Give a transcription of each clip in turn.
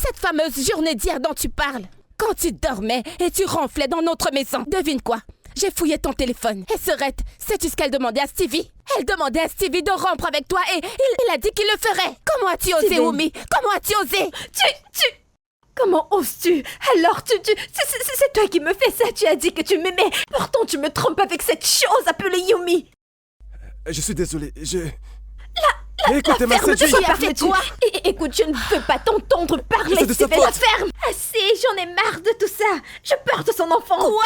cette fameuse journée d'hier dont tu parles. Quand tu dormais et tu ronflais dans notre maison. Devine quoi? J'ai fouillé ton téléphone. Et Serette, sais-tu ce qu'elle demandait à Stevie? Elle demandait à Stevie de rompre avec toi et il a dit qu'il le ferait. Comment as-tu osé, Wumi? Comment as-tu osé? Comment oses-tu? Alors c'est toi qui me fais ça. Tu as dit que tu m'aimais. Pourtant tu me trompes avec cette chose appelée Yumi. Je suis désolé, Écoutez-moi, Écoutez-moi, c'est quoi? Écoute, je ne veux pas t'entendre parler, C'est de sa Steven. faute. Ferme. Assez, j'en ai marre de tout ça. Je porte son enfant. Quoi?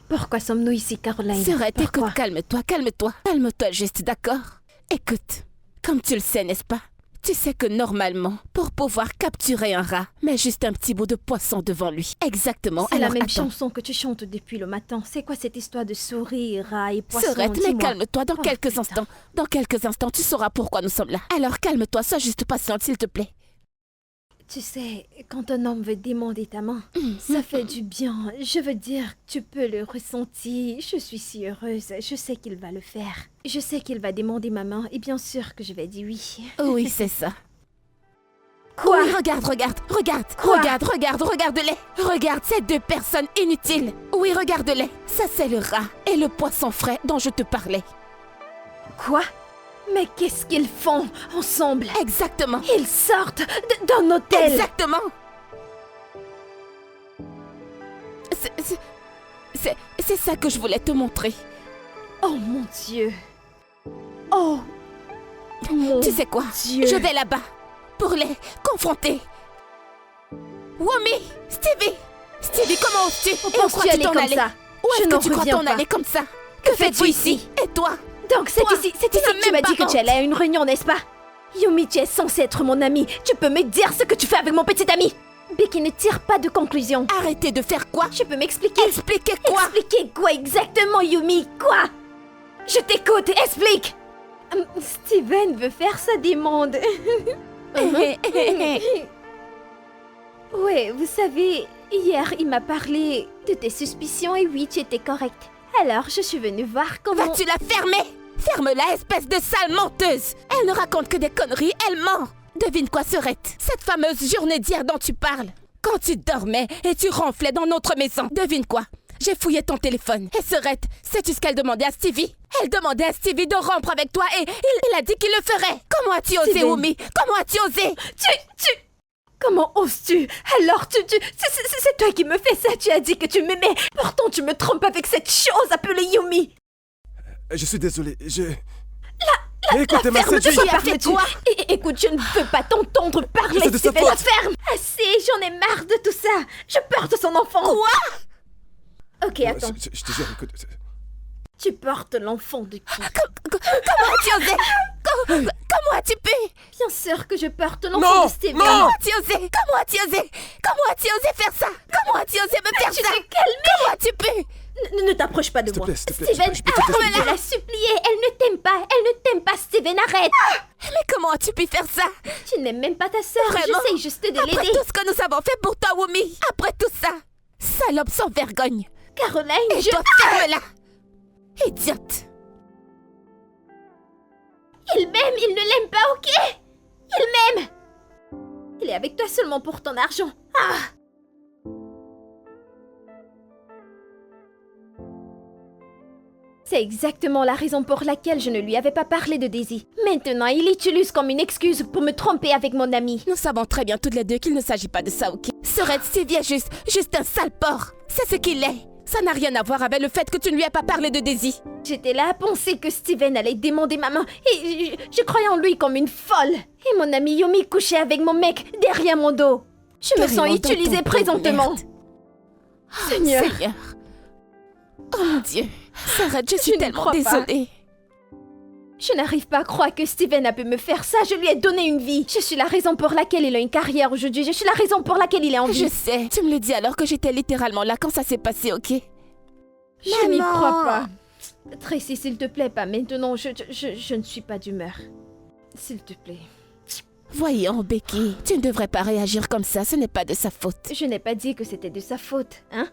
Pourquoi sommes-nous ici, Caroline? Serette, Pourquoi? écoute, calme-toi. Calme-toi juste, d'accord? Écoute, comme tu le sais, n'est-ce pas? Tu sais que normalement, pour pouvoir capturer un rat, mets juste un petit bout de poisson devant lui. Exactement. C'est la Alors, même attends. chanson que tu chantes depuis le matin. C'est quoi cette histoire de souris, rat et poisson? Serette, mais Dis-moi. calme-toi. Dans Oh, quelques putain. instants. Dans quelques instants, tu sauras pourquoi nous sommes là. Alors calme-toi, sois juste patiente, s'il te plaît. Tu sais, quand un homme veut demander ta main, ça fait du bien. Je veux dire, tu peux le ressentir. Je suis si heureuse. Je sais qu'il va le faire. Je sais qu'il va demander ma main et bien sûr que je vais dire oui. Oui, c'est ça. Quoi? Oui, regarde-les. Regarde ces deux personnes inutiles. Oui, regarde-les. Ça, c'est le rat et le poisson frais dont je te parlais. Quoi? Mais qu'est-ce qu'ils font ensemble? Exactement. Ils sortent d'un hôtel. Exactement. C'est ça que je voulais te montrer. Oh mon Dieu. Oh mon Tu sais quoi? Dieu. Je vais là-bas pour les confronter. Wumi, Stevie, comment oses-tu? Où Et où penses-tu crois-tu aller t'en comme aller? ça? Où Je est-ce n'en que tu crois reviens t'en pas. aller comme ça? Que fais-tu ici? Et toi? Donc c'est Toi, ici tu que n'as tu même m'as dit pas que tu allais à une réunion, n'est-ce pas? Yumi, tu es censé être mon ami. Tu peux me dire ce que tu fais avec mon petit ami? Becky, ne tire pas de conclusion. Arrêtez de faire quoi? Tu peux m'expliquer? Expliquez quoi? Expliquer quoi exactement, Yumi? Quoi? Je t'écoute, explique! Steven veut faire sa demande. Ouais, vous savez, hier il m'a parlé de tes suspicions et oui, tu étais correct. Alors je suis venue voir comment... Vas-tu la fermer? Ferme-la, espèce de sale menteuse! Elle ne raconte que des conneries, elle ment! Devine quoi, Serette? Cette fameuse journée d'hier dont tu parles. Quand tu dormais et tu ronflais dans notre maison. Devine quoi? J'ai fouillé ton téléphone. Et Serette, sais-tu ce qu'elle demandait à Stevie? Elle demandait à Stevie de rompre avec toi et il a dit qu'il le ferait. Comment as-tu osé, Steven. Wumi? Comment as-tu osé? Comment oses-tu? Alors c'est toi qui me fais ça. Tu as dit que tu m'aimais. Pourtant tu me trompes avec cette chose appelée Yumi. Je suis désolé, Écoutez-moi, Ferme, c'est de quoi as fait parles-tu? quoi? Écoute, je ne veux pas t'entendre parler, C'est de sa Steven. faute. Ferme. Assez, j'en ai marre de tout ça. Je porte son enfant. Quoi? Ok, attends. Je te jure, écoute... Tu portes l'enfant de qui? Comment as-tu osé? Comment as-tu pu? Bien sûr que je porte Non, l'enfant de Steven. non. Comment as-tu osé? Comment as-tu osé? Comment as-tu osé faire ça? Comment as-tu osé me faire Tu ça? t'es calmée. Comment as-tu pu? Ne t'approche pas de S'il te moi. plaît, s'il te plaît, Steven, je peux te arrête, t'expliquer. je l'ai supplié. Elle ne t'aime pas. Elle ne t'aime pas, Steven, arrête. Mais comment as-tu pu faire ça? Tu n'aimes même pas ta sœur. Vraiment? J'essaye juste de Après l'aider. tout ce que nous avons fait pour toi, Wumi. Après tout ça. Salope sans vergogne. Caroline, Et toi, ferme-la. Idiote. Il m'aime, il ne l'aime pas, ok? Il m'aime. Il est avec toi seulement pour ton argent. Ah! C'est exactement la raison pour laquelle je ne lui avais pas parlé de Daisy. Maintenant, il l'utilise comme une excuse pour me tromper avec mon ami. Nous savons très bien toutes les deux qu'il ne s'agit pas de ça, ok? Serait Stevie est juste un sale porc. C'est ce qu'il est. Ça n'a rien à voir avec le fait que tu ne lui as pas parlé de Daisy. J'étais là à penser que Steven allait demander ma main et je croyais en lui comme une folle. Et mon ami Yumi couchait avec mon mec derrière mon dos. Je me Carrément sens dans utilisée ton présentement. merde. Seigneur. Seigneur. Oh mon Dieu. Sarah, je suis Je ne tellement crois pas. désolée. Je n'arrive pas à croire que Steven a pu me faire ça. Je lui ai donné une vie. Je suis la raison pour laquelle il a une carrière aujourd'hui. Je suis la raison pour laquelle il est en vie. Je sais, tu me le dis alors que j'étais littéralement là quand ça s'est passé, ok? Je n'y crois pas. Tracy, s'il te plaît, pas maintenant. Je ne suis pas d'humeur. S'il te plaît. Voyons, Becky, tu ne devrais pas réagir comme ça, ce n'est pas de sa faute. Je n'ai pas dit que c'était de sa faute, hein?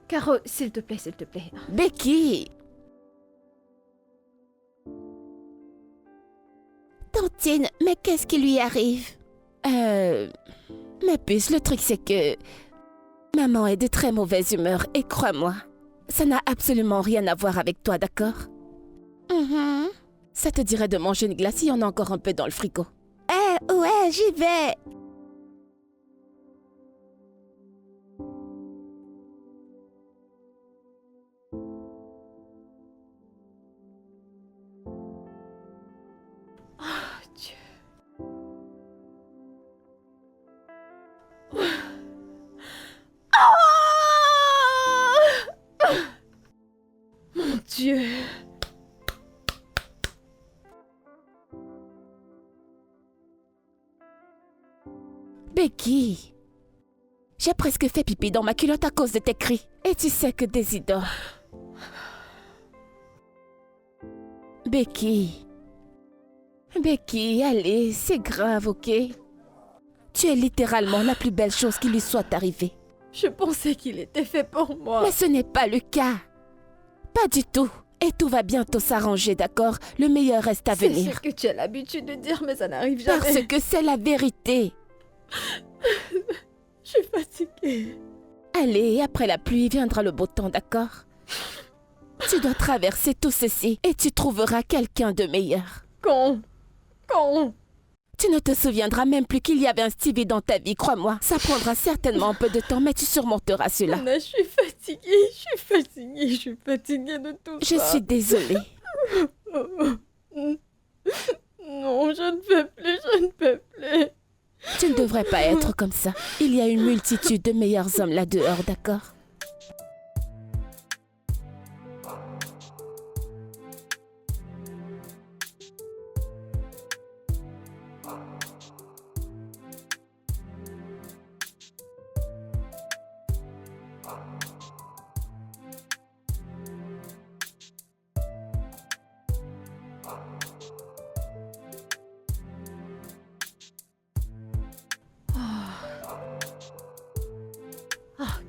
Caro, s'il te plaît, s'il te plaît. Becky! Tantine, mais qu'est-ce qui lui arrive? Ma puce, le truc c'est que... Maman est de très mauvaise humeur et crois-moi, ça n'a absolument rien à voir avec toi, d'accord? Ça te dirait de manger une glace, il y en a encore un peu dans le frigo. Ouais, j'y vais! Mon Dieu. Becky, j'ai presque fait pipi dans ma culotte à cause de tes cris. Et tu sais que Désidore... Becky, allez, c'est grave, ok? Tu es littéralement la plus belle chose qui lui soit arrivée. Je pensais qu'il était fait pour moi. Mais ce n'est pas le cas. Pas du tout. Et tout va bientôt s'arranger, d'accord? Le meilleur reste à venir. C'est ce que tu as l'habitude de dire, mais ça n'arrive jamais. Parce que c'est la vérité. Je suis fatiguée. Allez, après la pluie viendra le beau temps, d'accord? Tu dois traverser tout ceci et tu trouveras quelqu'un de meilleur. Quand? Tu ne te souviendras même plus qu'il y avait un Stevie dans ta vie, crois-moi. Ça prendra certainement un peu de temps, mais tu surmonteras cela. Anna, je suis fatiguée de tout ça. Je suis désolée. Non, je ne peux plus. Tu ne devrais pas être comme ça. Il y a une multitude de meilleurs hommes là dehors, d'accord?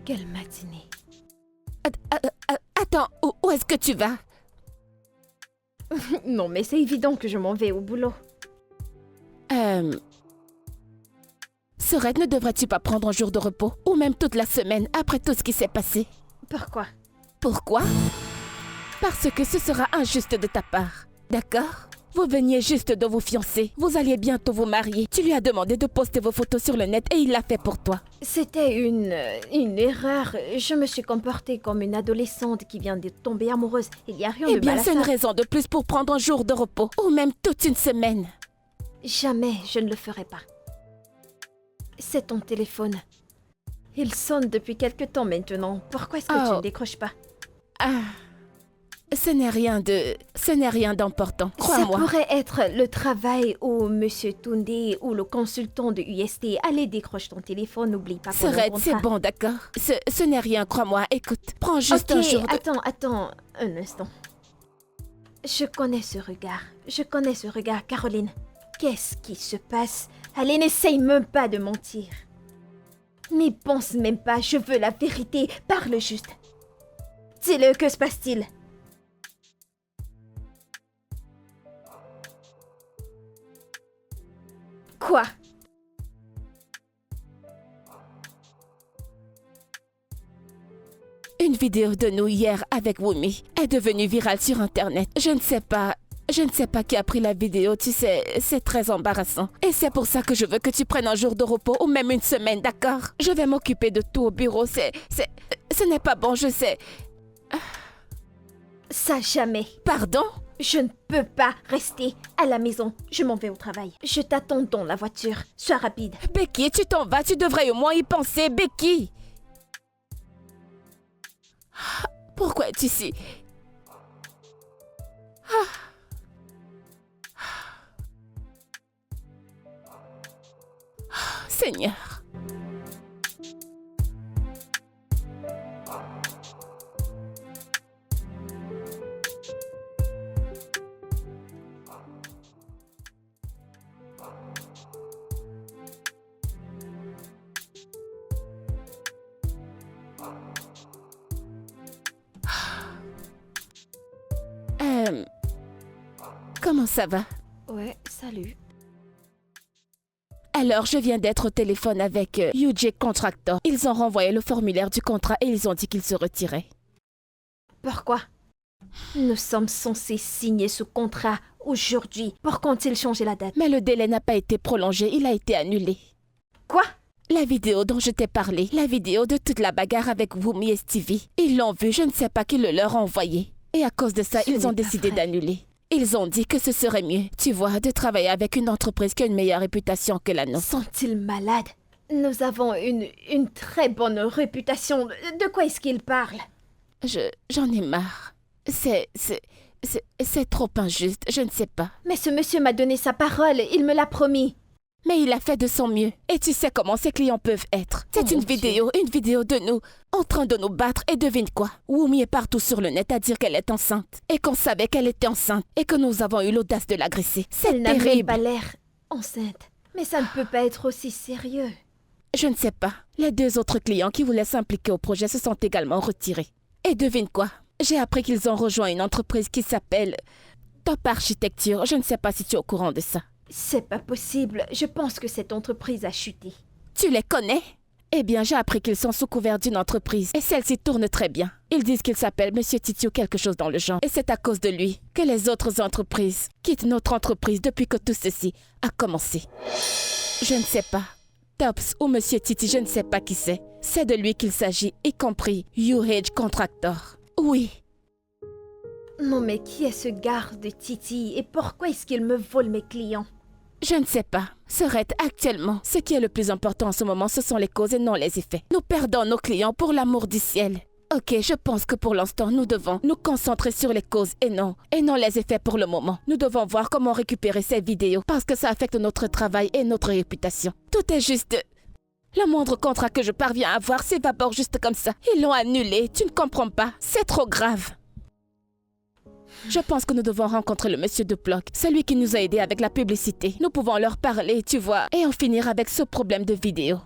Quelle matinée. Attends, où est-ce que tu vas? Non, mais c'est évident que je m'en vais au boulot. Sorette, ne devrais-tu pas prendre un jour de repos? Ou même toute la semaine, après tout ce qui s'est passé? Pourquoi? Pourquoi? Parce que ce sera injuste de ta part, d'accord? Vous veniez juste de vous fiancer. Vous alliez bientôt vous marier. Tu lui as demandé de poster vos photos sur le net et il l'a fait pour toi. C'était une erreur. Je me suis comportée comme une adolescente qui vient de tomber amoureuse. Il n'y a rien de mal à ça. Eh bien, c'est une raison de plus pour prendre un jour de repos. Ou même toute une semaine. Jamais je ne le ferai pas. C'est ton téléphone. Il sonne depuis quelque temps maintenant. Pourquoi est-ce que tu ne décroches pas? Ce n'est rien d'important, crois-moi. Ça pourrait être le travail ou Monsieur Tunde ou le consultant de UST. Allez, décroche ton téléphone, n'oublie pas qu'on Sorette, c'est bon, d'accord. Ce n'est rien, crois-moi. Écoute, prends juste un jour de... Attends, un instant. Je connais ce regard, Caroline. Qu'est-ce qui se passe? Allez, n'essaye même pas de mentir. N'y pense même pas, je veux la vérité. Parle juste. Dis-le, que se passe-t-il? Quoi? Une vidéo de nous hier avec Wumi est devenue virale sur Internet. Je ne sais pas qui a pris la vidéo, tu sais, c'est très embarrassant. Et c'est pour ça que je veux que tu prennes un jour de repos ou même une semaine, d'accord? Je vais m'occuper de tout au bureau, ce n'est pas bon, je sais. Ça jamais. Pardon? Je ne peux pas rester à la maison. Je m'en vais au travail. Je t'attends dans la voiture. Sois rapide. Becky, tu t'en vas, tu devrais au moins y penser, Becky. Pourquoi es-tu ici? Seigneur. Comment ça va? Ouais, salut. Alors, je viens d'être au téléphone avec UJ Contractor. Ils ont renvoyé le formulaire du contrat et ils ont dit qu'ils se retiraient. Pourquoi? Nous sommes censés signer ce contrat aujourd'hui. Pourquoi ont-ils changé la date? Mais le délai n'a pas été prolongé, il a été annulé. Quoi? La vidéo dont je t'ai parlé, la vidéo de toute la bagarre avec Wumi et Stevie, ils l'ont vue, je ne sais pas qui le leur a envoyé. Et à cause de ça, ils ont décidé d'annuler. Ils ont dit que ce serait mieux, tu vois, de travailler avec une entreprise qui a une meilleure réputation que la nôtre. Sont-ils malades? Nous avons une très bonne réputation. De quoi est-ce qu'ils parlent? J'en ai marre. C'est trop injuste, je ne sais pas. Mais ce monsieur m'a donné sa parole, il me l'a promis. Mais il a fait de son mieux. Et tu sais comment ces clients peuvent être. C'est une vidéo de nous, en train de nous battre. Et devine quoi? Wumi est partout sur le net à dire qu'elle est enceinte. Et qu'on savait qu'elle était enceinte. Et que nous avons eu l'audace de l'agresser. C'est Elle n'a même terrible. pas l'air enceinte. Mais ça ne peut pas être aussi sérieux. Je ne sais pas. Les 2 autres clients qui voulaient s'impliquer au projet se sont également retirés. Et devine quoi? J'ai appris qu'ils ont rejoint une entreprise qui s'appelle Top Architecture. Je ne sais pas si tu es au courant de ça. C'est pas possible. Je pense que cette entreprise a chuté. Tu les connais? Eh bien, j'ai appris qu'ils sont sous couvert d'une entreprise. Et celle-ci tourne très bien. Ils disent qu'il s'appelle Monsieur Titi ou quelque chose dans le genre. Et c'est à cause de lui que les autres entreprises quittent notre entreprise depuis que tout ceci a commencé. Je ne sais pas. Tops ou Monsieur Titi, je ne sais pas qui c'est. C'est de lui qu'il s'agit, y compris UH Contractor. Oui. Non mais qui est ce garde de Titi et pourquoi est-ce qu'il me vole mes clients? Je ne sais pas. Serait actuellement, ce qui est le plus important en ce moment, ce sont les causes et non les effets. Nous perdons nos clients pour l'amour du ciel. Ok, je pense que pour l'instant, nous devons nous concentrer sur les causes et non les effets pour le moment. Nous devons voir comment récupérer ces vidéos parce que ça affecte notre travail et notre réputation. Tout est juste... Le moindre contrat que je parviens à avoir s'évapore juste comme ça. Ils l'ont annulé, tu ne comprends pas. C'est trop grave. Je pense que nous devons rencontrer le monsieur de Block, celui qui nous a aidés avec la publicité. Nous pouvons leur parler, tu vois, et en finir avec ce problème de vidéo.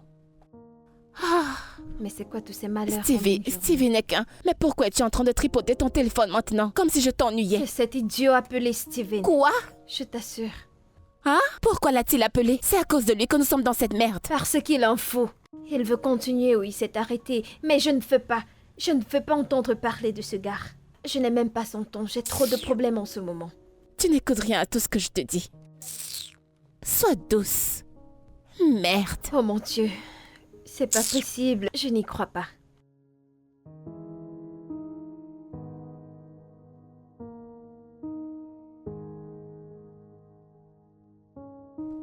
Mais c'est quoi tous ces malheurs? Stevie n'est qu'un. Mais pourquoi es-tu en train de tripoter ton téléphone maintenant, comme si je t'ennuyais? C'est cet idiot appelé Steven. Quoi? Je t'assure. Hein? Pourquoi l'a-t-il appelé? C'est à cause de lui que nous sommes dans cette merde. Parce qu'il en faut. Il veut continuer où il s'est arrêté, mais je ne veux pas. Je ne veux pas entendre parler de ce gars. Je n'ai même pas son ton, j'ai trop de problèmes en ce moment. Tu n'écoutes rien à tout ce que je te dis. Sois douce. Merde. Oh mon Dieu, c'est pas possible, je n'y crois pas.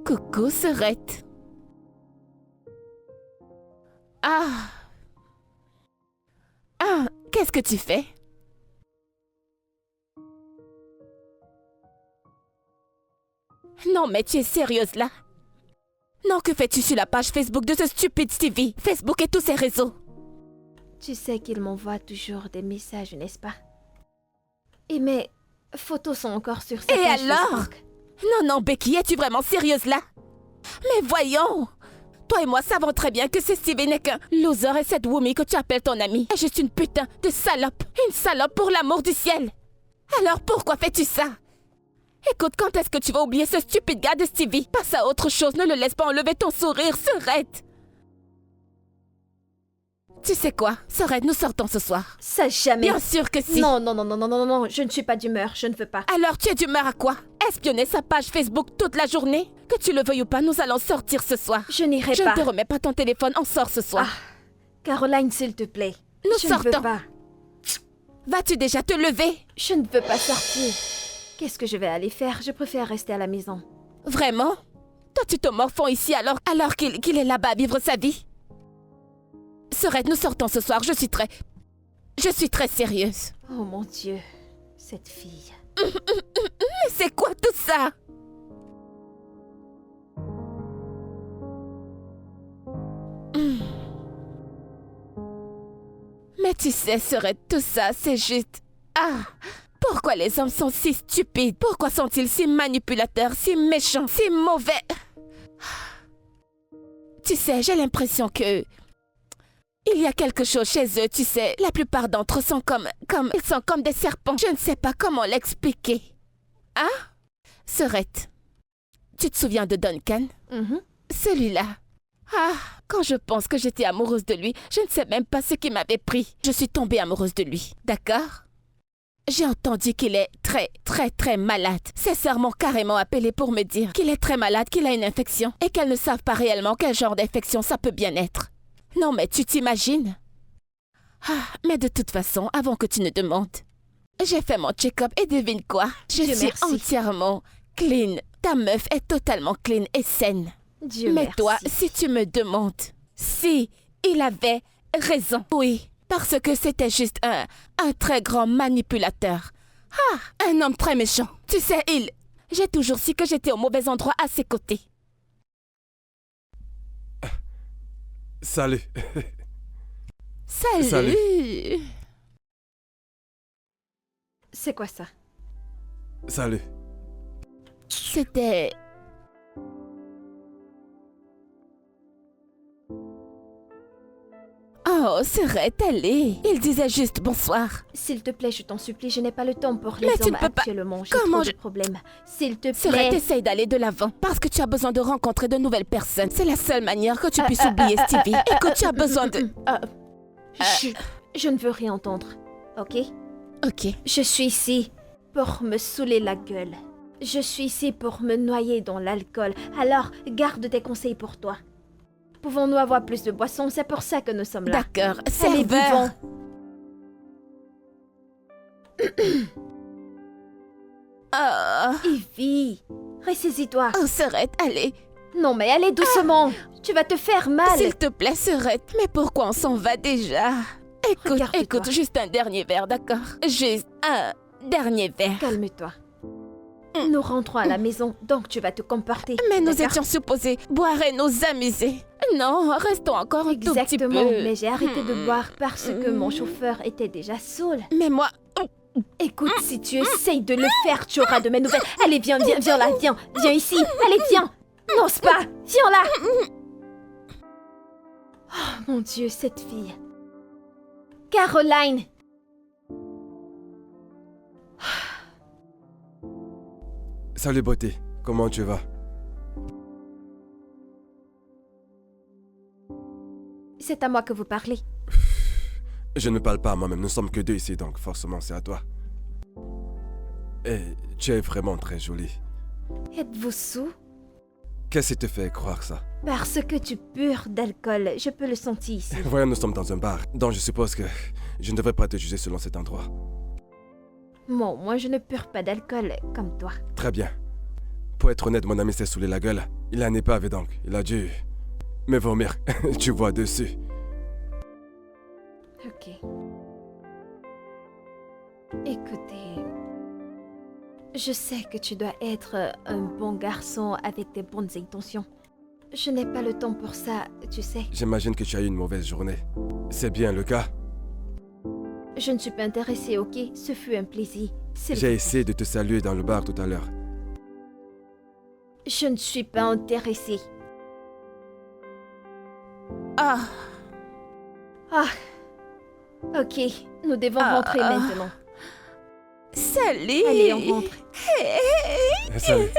Coucou, Serette. Ah, qu'est-ce que tu fais? Non, mais tu es sérieuse là? Non, que fais-tu sur la page Facebook de ce stupide Stevie? Facebook et tous ses réseaux. Tu sais qu'il m'envoie toujours des messages, n'est-ce pas? Et mes photos sont encore sur sa page Facebook. Non, Becky, es-tu vraiment sérieuse là? Mais voyons! Toi et moi savons très bien que ce Stevie n'est qu'un loser et cette Wumi que tu appelles ton amie est juste une putain de salope. Une salope pour l'amour du ciel. Alors pourquoi fais-tu ça? Écoute, quand est-ce que tu vas oublier ce stupide gars de Stevie? Passe à autre chose, ne le laisse pas enlever ton sourire, Serette. Tu sais quoi, Serette, nous sortons ce soir. Ça jamais. Bien sûr que si. Non, je ne suis pas d'humeur, je ne veux pas. Alors tu es d'humeur à quoi? Espionner sa page Facebook toute la journée? Que tu le veuilles ou pas, nous allons sortir ce soir. Je n'irai pas. Je ne te remets pas ton téléphone, on sort ce soir. Caroline, s'il te plaît. Nous je sortons. ne veux pas. Vas-tu déjà te lever? Je ne veux pas sortir. Qu'est-ce que je vais aller faire? Je préfère rester à la maison. Vraiment? Toi, tu te morfonds ici alors qu'il est là-bas à vivre sa vie? Serette, nous sortons ce soir, je suis très sérieuse. Oh mon Dieu, cette fille. Mais c'est quoi tout ça? Mais tu sais, Sorette, tout ça, c'est juste... Ah! Pourquoi les hommes sont si stupides? Pourquoi sont-ils si manipulateurs, si méchants, si mauvais? Tu sais, j'ai l'impression que... Il y a quelque chose chez eux, tu sais. La plupart d'entre eux sont ils sont comme des serpents. Je ne sais pas comment l'expliquer. Hein? Sorette, tu te souviens de Duncan? Celui-là. Ah, quand je pense que j'étais amoureuse de lui, je ne sais même pas ce qui m'avait pris. Je suis tombée amoureuse de lui, d'accord? J'ai entendu qu'il est très malade. Ses sœurs m'ont carrément appelé pour me dire qu'il est très malade, qu'il a une infection et qu'elles ne savent pas réellement quel genre d'infection ça peut bien être. Non, mais tu t'imagines? Ah, mais de toute façon, avant que tu ne demandes, j'ai fait mon check-up et devine quoi? Je suis entièrement clean. Ta meuf est totalement clean et saine. Dieu mais merci. toi, si tu me demandes, si il avait raison, oui, parce que c'était juste un très grand manipulateur. Ah, un homme très méchant. Tu sais, j'ai toujours su que j'étais au mauvais endroit à ses côtés. Salut. Salut. C'est quoi ça? Salut. C'était... Oh, Sorette, allez. Il disait juste bonsoir. S'il te plaît, je t'en supplie, je n'ai pas le temps pour les Mais tu hommes ne peux pas- actuellement. J'ai Comment trop de problèmes. S'il te Sorette, plaît. essaye d'aller de l'avant parce que tu as besoin de rencontrer de nouvelles personnes. C'est la seule manière que tu puisses oublier Stevie et que tu as besoin de... Je ne veux rien entendre, ok? Ok. Je suis ici pour me saouler la gueule. Je suis ici pour me noyer dans l'alcool. Alors, garde tes conseils pour toi. Pouvons-nous avoir plus de boissons? C'est pour ça que nous sommes là. D'accord. Allez, Serveur. buvons. Oh, Ivy, ressaisis-toi. oh, Sorette, allez. Non, mais allez doucement. Tu vas te faire mal. S'il te plaît, Sorette. Mais pourquoi on s'en va déjà? Regarde-toi. Écoute, juste un dernier verre, d'accord? Juste un dernier verre. Calme-toi. Nous rentrons à la maison, donc tu vas te comporter. Mais nous d'accord? étions supposés boire et nous amuser. Non, restons encore un tout petit peu. Exactement, mais j'ai arrêté de boire parce que mon chauffeur était déjà saoul. Mais moi... Écoute, si tu essayes de le faire, tu auras de mes nouvelles. Allez, viens là, viens ici. Allez, viens. N'ose pas, viens là. Oh mon Dieu, cette fille. Caroline. Salut beauté, comment tu vas? C'est à moi que vous parlez. Je ne parle pas à moi-même, nous sommes que deux ici, donc forcément c'est à toi. Et tu es vraiment très jolie. Êtes-vous sous? Qu'est-ce qui te fait croire ça? Parce que tu pures d'alcool, je peux le sentir ici. Voyons, nous sommes dans un bar, donc je suppose que je ne devrais pas te juger selon cet endroit. Bon, moi je ne pure pas d'alcool comme toi. Très bien. Pour être honnête, mon ami s'est saoulé la gueule. Il a un épave donc, il a dû me vomir. Tu vois dessus. Ok. Écoutez, je sais que tu dois être un bon garçon avec des bonnes intentions. Je n'ai pas le temps pour ça, tu sais. J'imagine que tu as eu une mauvaise journée. C'est bien le cas. Je ne suis pas intéressée, ok? Ce fut un plaisir. S'il vous J'ai plaît. essayé de te saluer dans le bar tout à l'heure. Je ne suis pas intéressée. Ah, Ah. Ok, nous devons rentrer maintenant. salut. Allez, on rentre. Salut.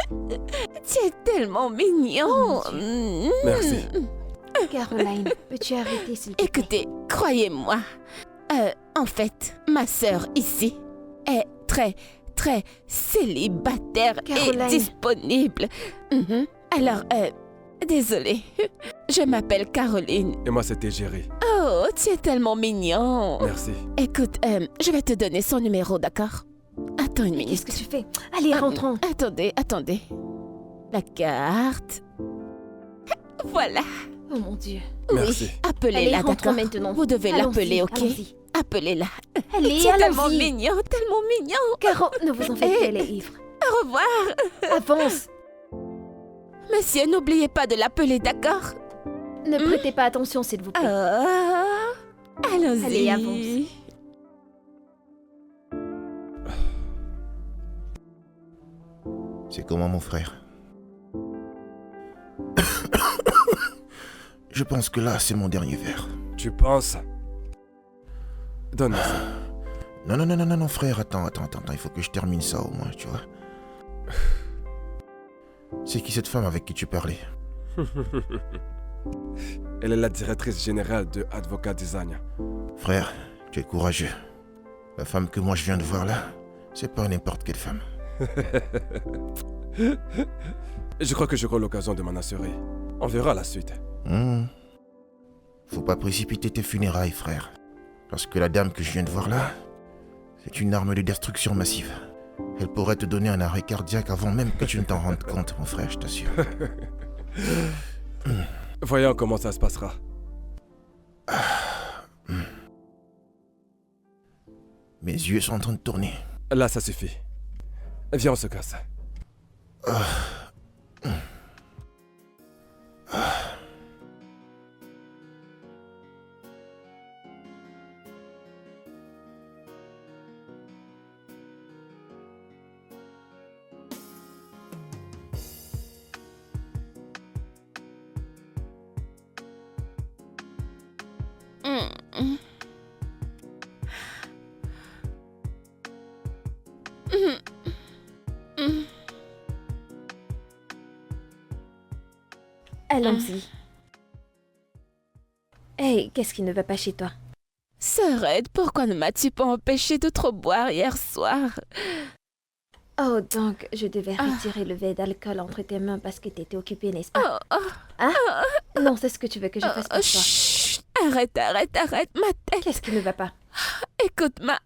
Tu es tellement mignon. Oh, Merci. Caroline, peux-tu arrêter s'il te plaît? Écoutez, croyez-moi. En fait, ma sœur ici est très célibataire Caroline. et disponible. Alors, désolée. Je m'appelle Caroline. Et moi c'était Jerry. Oh, tu es tellement mignon. Merci. Écoute, je vais te donner son numéro, d'accord? Attends une minute. Qu'est-ce que tu fais? Allez, rentrons. Attendez. La carte. Voilà. Oh mon Dieu. Merci. Oui, Allez, appelez-la, rentrons d'accord? maintenant. Vous devez Allons-y, l'appeler, ok? allons-y. Appelez-la. Allez, Tu es tellement allons-y. mignon, tellement mignon. Caro, ne vous en faites pas, elle est ivre. Au revoir. Avance. Monsieur, n'oubliez pas de l'appeler, d'accord? Ne prêtez pas attention, s'il vous plaît. Allons-y. Allez, avance. C'est comment mon frère? Je pense que là, c'est mon dernier verre. Tu penses? Donne-moi ça. Non, frère, attends, il faut que je termine ça au moins, tu vois. C'est qui cette femme avec qui tu parlais? Elle est la directrice générale de Advocat Design. Frère, tu es courageux. La femme que moi je viens de voir là, c'est pas n'importe quelle femme. Je crois que j'aurai l'occasion de m'en assurer. On verra la suite. Faut pas précipiter tes funérailles, frère. Parce que la dame que je viens de voir là, c'est une arme de destruction massive. Elle pourrait te donner un arrêt cardiaque avant même que tu ne t'en rendes compte, mon frère, je t'assure. Voyons comment ça se passera. Mes yeux sont en train de tourner. Là, ça suffit. Viens, on se casse. Allons-y. Hey, qu'est-ce qui ne va pas chez toi? Sœurette, pourquoi ne m'as-tu pas empêché de trop boire hier soir? Oh, donc, je devais retirer le verre d'alcool entre tes mains parce que t'étais occupée, n'est-ce pas? Hein? Non, c'est ce que tu veux que je fasse pour toi. Chut, arrête, ma tête. Qu'est-ce qui ne va pas? Écoute, ma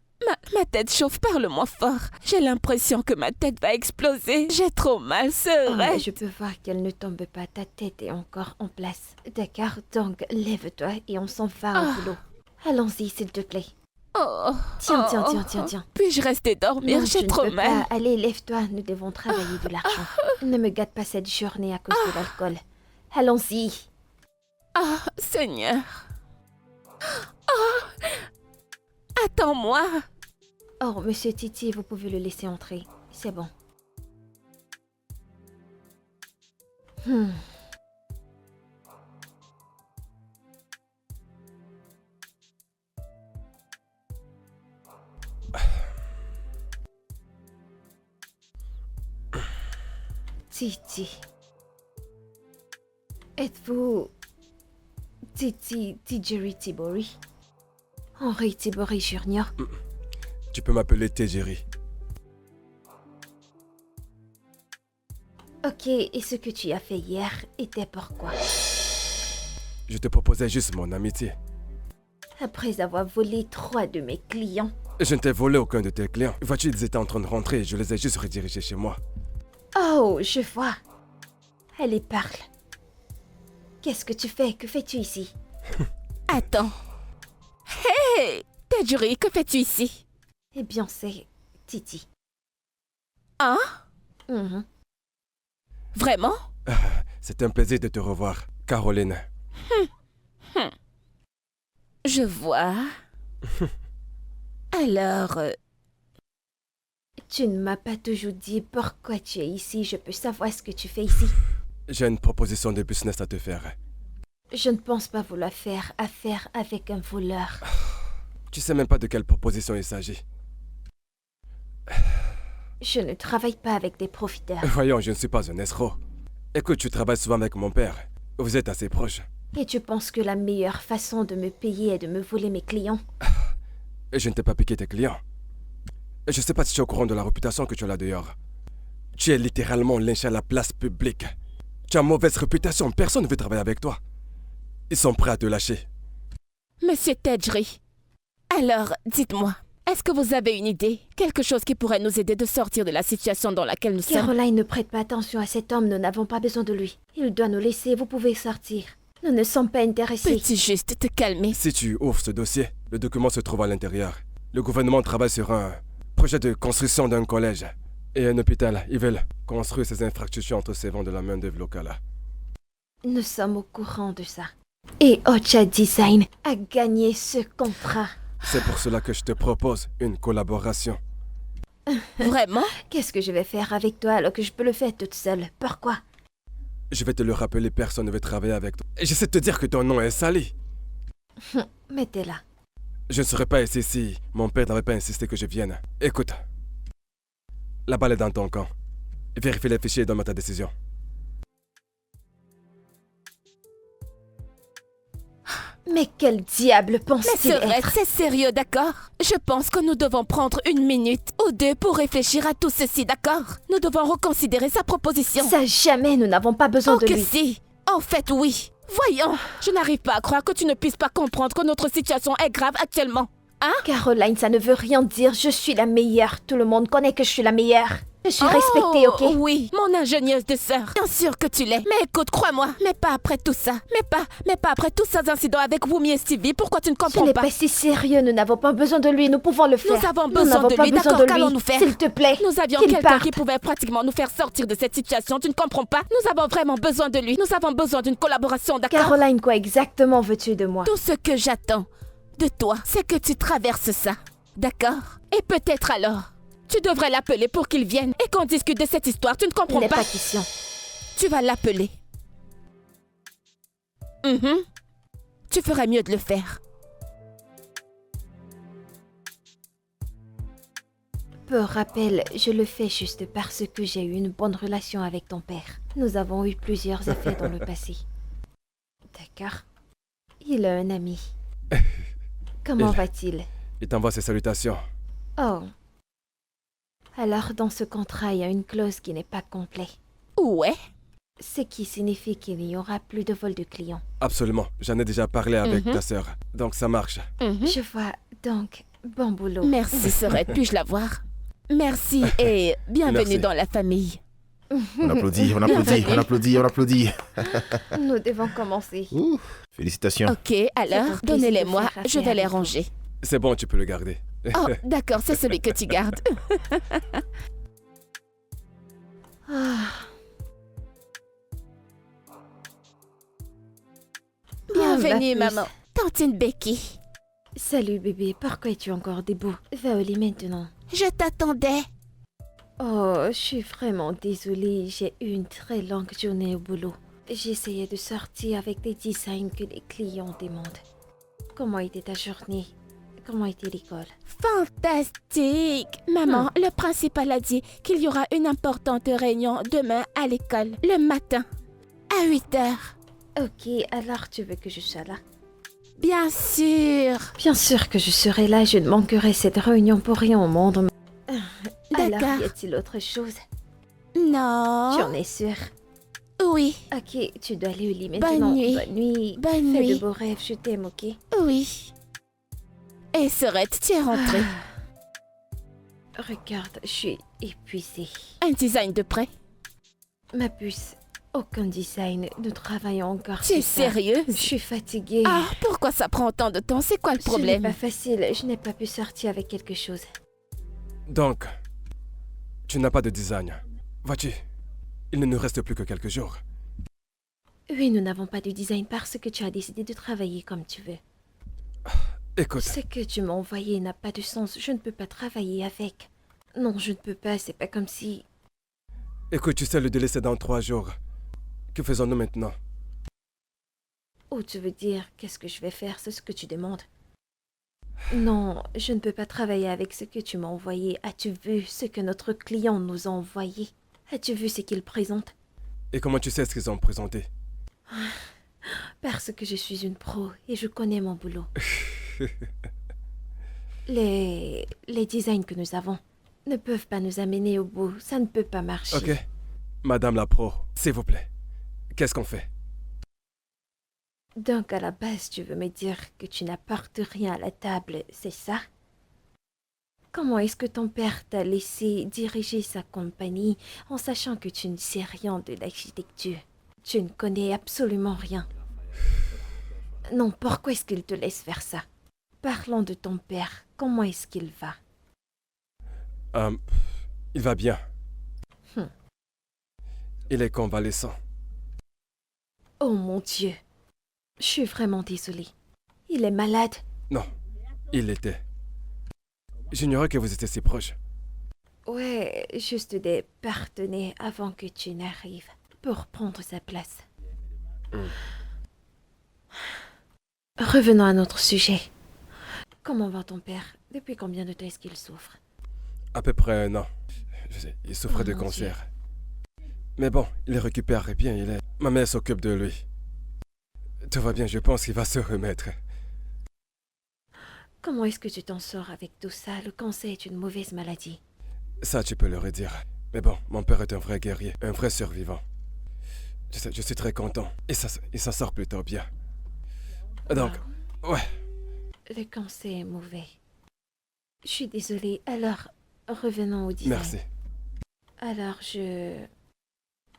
tête chauffe, parle moins fort. J'ai l'impression que ma tête va exploser. J'ai trop mal, Oh, sœurette. je peux voir qu'elle ne tombe pas, ta tête est encore en place. D'accord, donc lève-toi et on s'en va au boulot. Allons-y, s'il te plaît. Tiens. Puis-je rester dormir? Non, J'ai tu ne trop peux mal. pas. Allez, lève-toi, nous devons travailler de l'argent. Ne me gâte pas cette journée à cause de l'alcool. Allons-y. Ah, Seigneur. Oh, attends-moi. Oh, monsieur Titi, vous pouvez le laisser entrer. C'est bon. Titi. Êtes-vous Titi Jerry Tibori? Henri Tibori Junior? Tu peux m'appeler Tejeri. Ok, et ce que tu as fait hier était pourquoi? Je te proposais juste mon amitié. Après avoir volé 3 de mes clients. Je ne t'ai volé aucun de tes clients. Vois-tu, ils étaient en train de rentrer. Je les ai juste redirigés chez moi. Oh, je vois. Allez, parle. Qu'est-ce que tu fais? Que fais-tu ici? Attends. Hey, Tejuri, que fais-tu ici? Eh bien, c'est Titi. Hein? Mhm. Vraiment? C'est un plaisir de te revoir, Caroline. Je vois. Alors, Tu ne m'as pas toujours dit pourquoi tu es ici. Je peux savoir ce que tu fais ici. J'ai une proposition de business à te faire. Je ne pense pas vouloir faire affaire avec un voleur. Tu sais même pas de quelle proposition il s'agit. Je ne travaille pas avec des profiteurs. Voyons, je ne suis pas un escroc. Écoute, tu travailles souvent avec mon père. Vous êtes assez proches. Et tu penses que la meilleure façon de me payer est de me voler mes clients? Et je ne t'ai pas piqué tes clients. Et je sais pas si tu es au courant de la réputation que tu as là dehors. Tu es littéralement lynché à la place publique. Tu as mauvaise réputation, personne ne veut travailler avec toi. Ils sont prêts à te lâcher. Monsieur Tejri, alors, dites-moi, est-ce que vous avez une idée? Quelque chose qui pourrait nous aider de sortir de la situation dans laquelle nous sommes? Caroline, ne prête pas attention à cet homme. Nous n'avons pas besoin de lui. Il doit nous laisser. Vous pouvez sortir. Nous ne sommes pas intéressés. Peux-tu juste te calmer? Si tu ouvres ce dossier, le document se trouve à l'intérieur. Le gouvernement travaille sur un projet de construction d'un collège et un hôpital. Ils veulent construire ces infrastructures en recevant de la main-d'œuvre locale. Nous sommes au courant de ça. Et Ocha Design a gagné ce contrat. C'est pour cela que je te propose une collaboration. Vraiment? Qu'est-ce que je vais faire avec toi alors que je peux le faire toute seule? Pourquoi? Je vais te le rappeler, personne ne veut travailler avec toi. Et j'essaie de te dire que ton nom est sali. Mais t'es là. Je ne serais pas ici si mon père n'avait pas insisté que je vienne. Écoute, la balle est dans ton camp. Vérifie les fichiers et donne-moi ta décision. Mais quel diable Mais pense-t-il Serette, être? c'est sérieux, d'accord? Je pense que nous devons prendre 1 minute ou 2 pour réfléchir à tout ceci, d'accord? Nous devons reconsidérer sa proposition. Ça jamais, nous n'avons pas besoin Oh de que lui. si! En fait, oui. Voyons, je n'arrive pas à croire que tu ne puisses pas comprendre que notre situation est grave actuellement. Hein? Caroline, ça ne veut rien dire. Je suis la meilleure. Tout le monde connaît que je suis la meilleure. Je suis respectée, ok? Oui, mon ingénieuse de sœur. Bien sûr que tu l'es. Mais écoute, crois-moi, mais pas après tout ça. Mais pas après tous ces incidents avec Wumi et Stevie. Pourquoi tu ne Ce comprends n'est pas? pas si sérieux. Nous n'avons pas besoin de lui. Nous pouvons le faire. Nous avons Nous besoin n'avons de pas lui, besoin d'accord? de lui. Qu'allons-nous faire? S'il te plaît. Nous avions qu'il quelqu'un parte. qui pouvait pratiquement nous faire sortir de cette situation. Tu ne comprends pas? Nous avons vraiment besoin de lui. Nous avons besoin d'une collaboration, d'accord? Caroline, quoi exactement veux-tu de moi? Tout ce que j'attends de toi, c'est que tu traverses ça. D'accord? Et peut-être alors, tu devrais l'appeler pour qu'il vienne et qu'on discute de cette histoire. Tu ne Il comprends n'est pas? pas question. Tu vas l'appeler. Tu ferais mieux de le faire. Pour rappel, je le fais juste parce que j'ai eu une bonne relation avec ton père. Nous avons eu plusieurs affaires dans le passé. D'accord. Il a un ami. Comment va-t-il? Il t'envoie ses salutations. Oh. Alors, dans ce contrat, il y a une clause qui n'est pas complète. Ouais. Ce qui signifie qu'il n'y aura plus de vol de clients. Absolument, j'en ai déjà parlé avec ta sœur. Donc ça marche. Je vois. Donc, bon boulot. Merci, Serette. Puis-je la voir? Merci et bienvenue Merci. dans la famille. On applaudit, on applaudit, on applaudit, on applaudit. Nous devons commencer. Ouh, félicitations. Ok, C'est alors, un plaisir donnez-les-moi. de faire Je vais affaire les avec vous. ranger. C'est bon, tu peux le garder. Oh, d'accord, c'est celui que tu gardes. Ah, Bienvenue, ma puce. maman. Tantine Becky. Salut bébé, pourquoi es-tu encore debout? Va au lit maintenant. Je t'attendais. Oh, je suis vraiment désolée, j'ai eu une très longue journée au boulot. J'essayais de sortir avec des designs que les clients demandent. Comment était ta journée? Comment était l'école? Fantastique. Maman, le principal a dit qu'il y aura une importante réunion demain à l'école, le matin, à 8 heures. Ok, alors tu veux que je sois là? Bien sûr. Bien sûr que je serai là, je ne manquerai cette réunion pour rien au monde. Alors, D'accord. y a-t-il autre chose? Non. Tu en es sûre? Oui, Ok, tu dois aller au lit maintenant. nuit. Bonne nuit. Bonne Fais nuit. de beaux rêves, je t'aime, ok? oui. Et Serette, tu es rentrée. Regarde, je suis épuisée. Un design de près. Ma puce, aucun design. Nous travaillons encore Tu es sur ça. sérieuse? Je suis fatiguée. Ah, pourquoi ça prend autant de temps? C'est quoi le Ce n'est problème? pas facile, je n'ai pas pu sortir avec quelque chose. Donc, tu n'as pas de design. Vois-tu, il ne nous reste plus que quelques jours. Oui, nous n'avons pas de design parce que tu as décidé de travailler comme tu veux. Écoute, Ce que tu m'as envoyé n'a pas de sens, je ne peux pas travailler avec. Non, je ne peux pas, c'est pas comme si... écoute, tu sais, le délai c'est dans 3 jours. Que faisons-nous maintenant? Oh, tu veux dire, qu'est-ce que je vais faire, c'est ce que tu demandes? Non, je ne peux pas travailler avec ce que tu m'as envoyé. As-tu vu ce que notre client nous a envoyé? As-tu vu ce qu'il présente? Et comment tu sais ce qu'ils ont présenté? Parce que je suis une pro et je connais mon boulot. Les designs que nous avons ne peuvent pas nous amener au bout. Ça ne peut pas marcher. Ok, Madame la pro, s'il vous plaît, qu'est-ce qu'on fait? Donc à la base, tu veux me dire que tu n'apportes rien à la table, c'est ça? Comment est-ce que ton père t'a laissé diriger sa compagnie en sachant que tu ne sais rien de l'architecture? Tu ne connais absolument rien. Non, pourquoi est-ce qu'il te laisse faire ça? Parlons de ton père. Comment est-ce qu'il va? Il va bien. Hmm. Il est convalescent. Oh mon Dieu! Je suis vraiment désolée. Il est malade. Non, il l'était. J'ignorais que vous étiez si proches. Ouais, juste des partenaires avant que tu n'arrives pour prendre sa place. Revenons à notre sujet. Comment va ton père? Depuis combien de temps est-ce qu'il souffre? À peu près 1 an. Je sais, il souffrait de mon cancer. Mais bon, il récupère bien, il est... Ma mère s'occupe de lui. Tout va bien, je pense qu'il va se remettre. Comment est-ce que tu t'en sors avec tout ça? Le cancer est une mauvaise maladie. Ça, tu peux le redire. Mais bon, mon père est un vrai guerrier, un vrai survivant. Je suis très content. Il s'en sort plutôt bien. Donc, ouais. Le cancer est mauvais. Je suis désolée. Alors, revenons au design. Merci. Alors,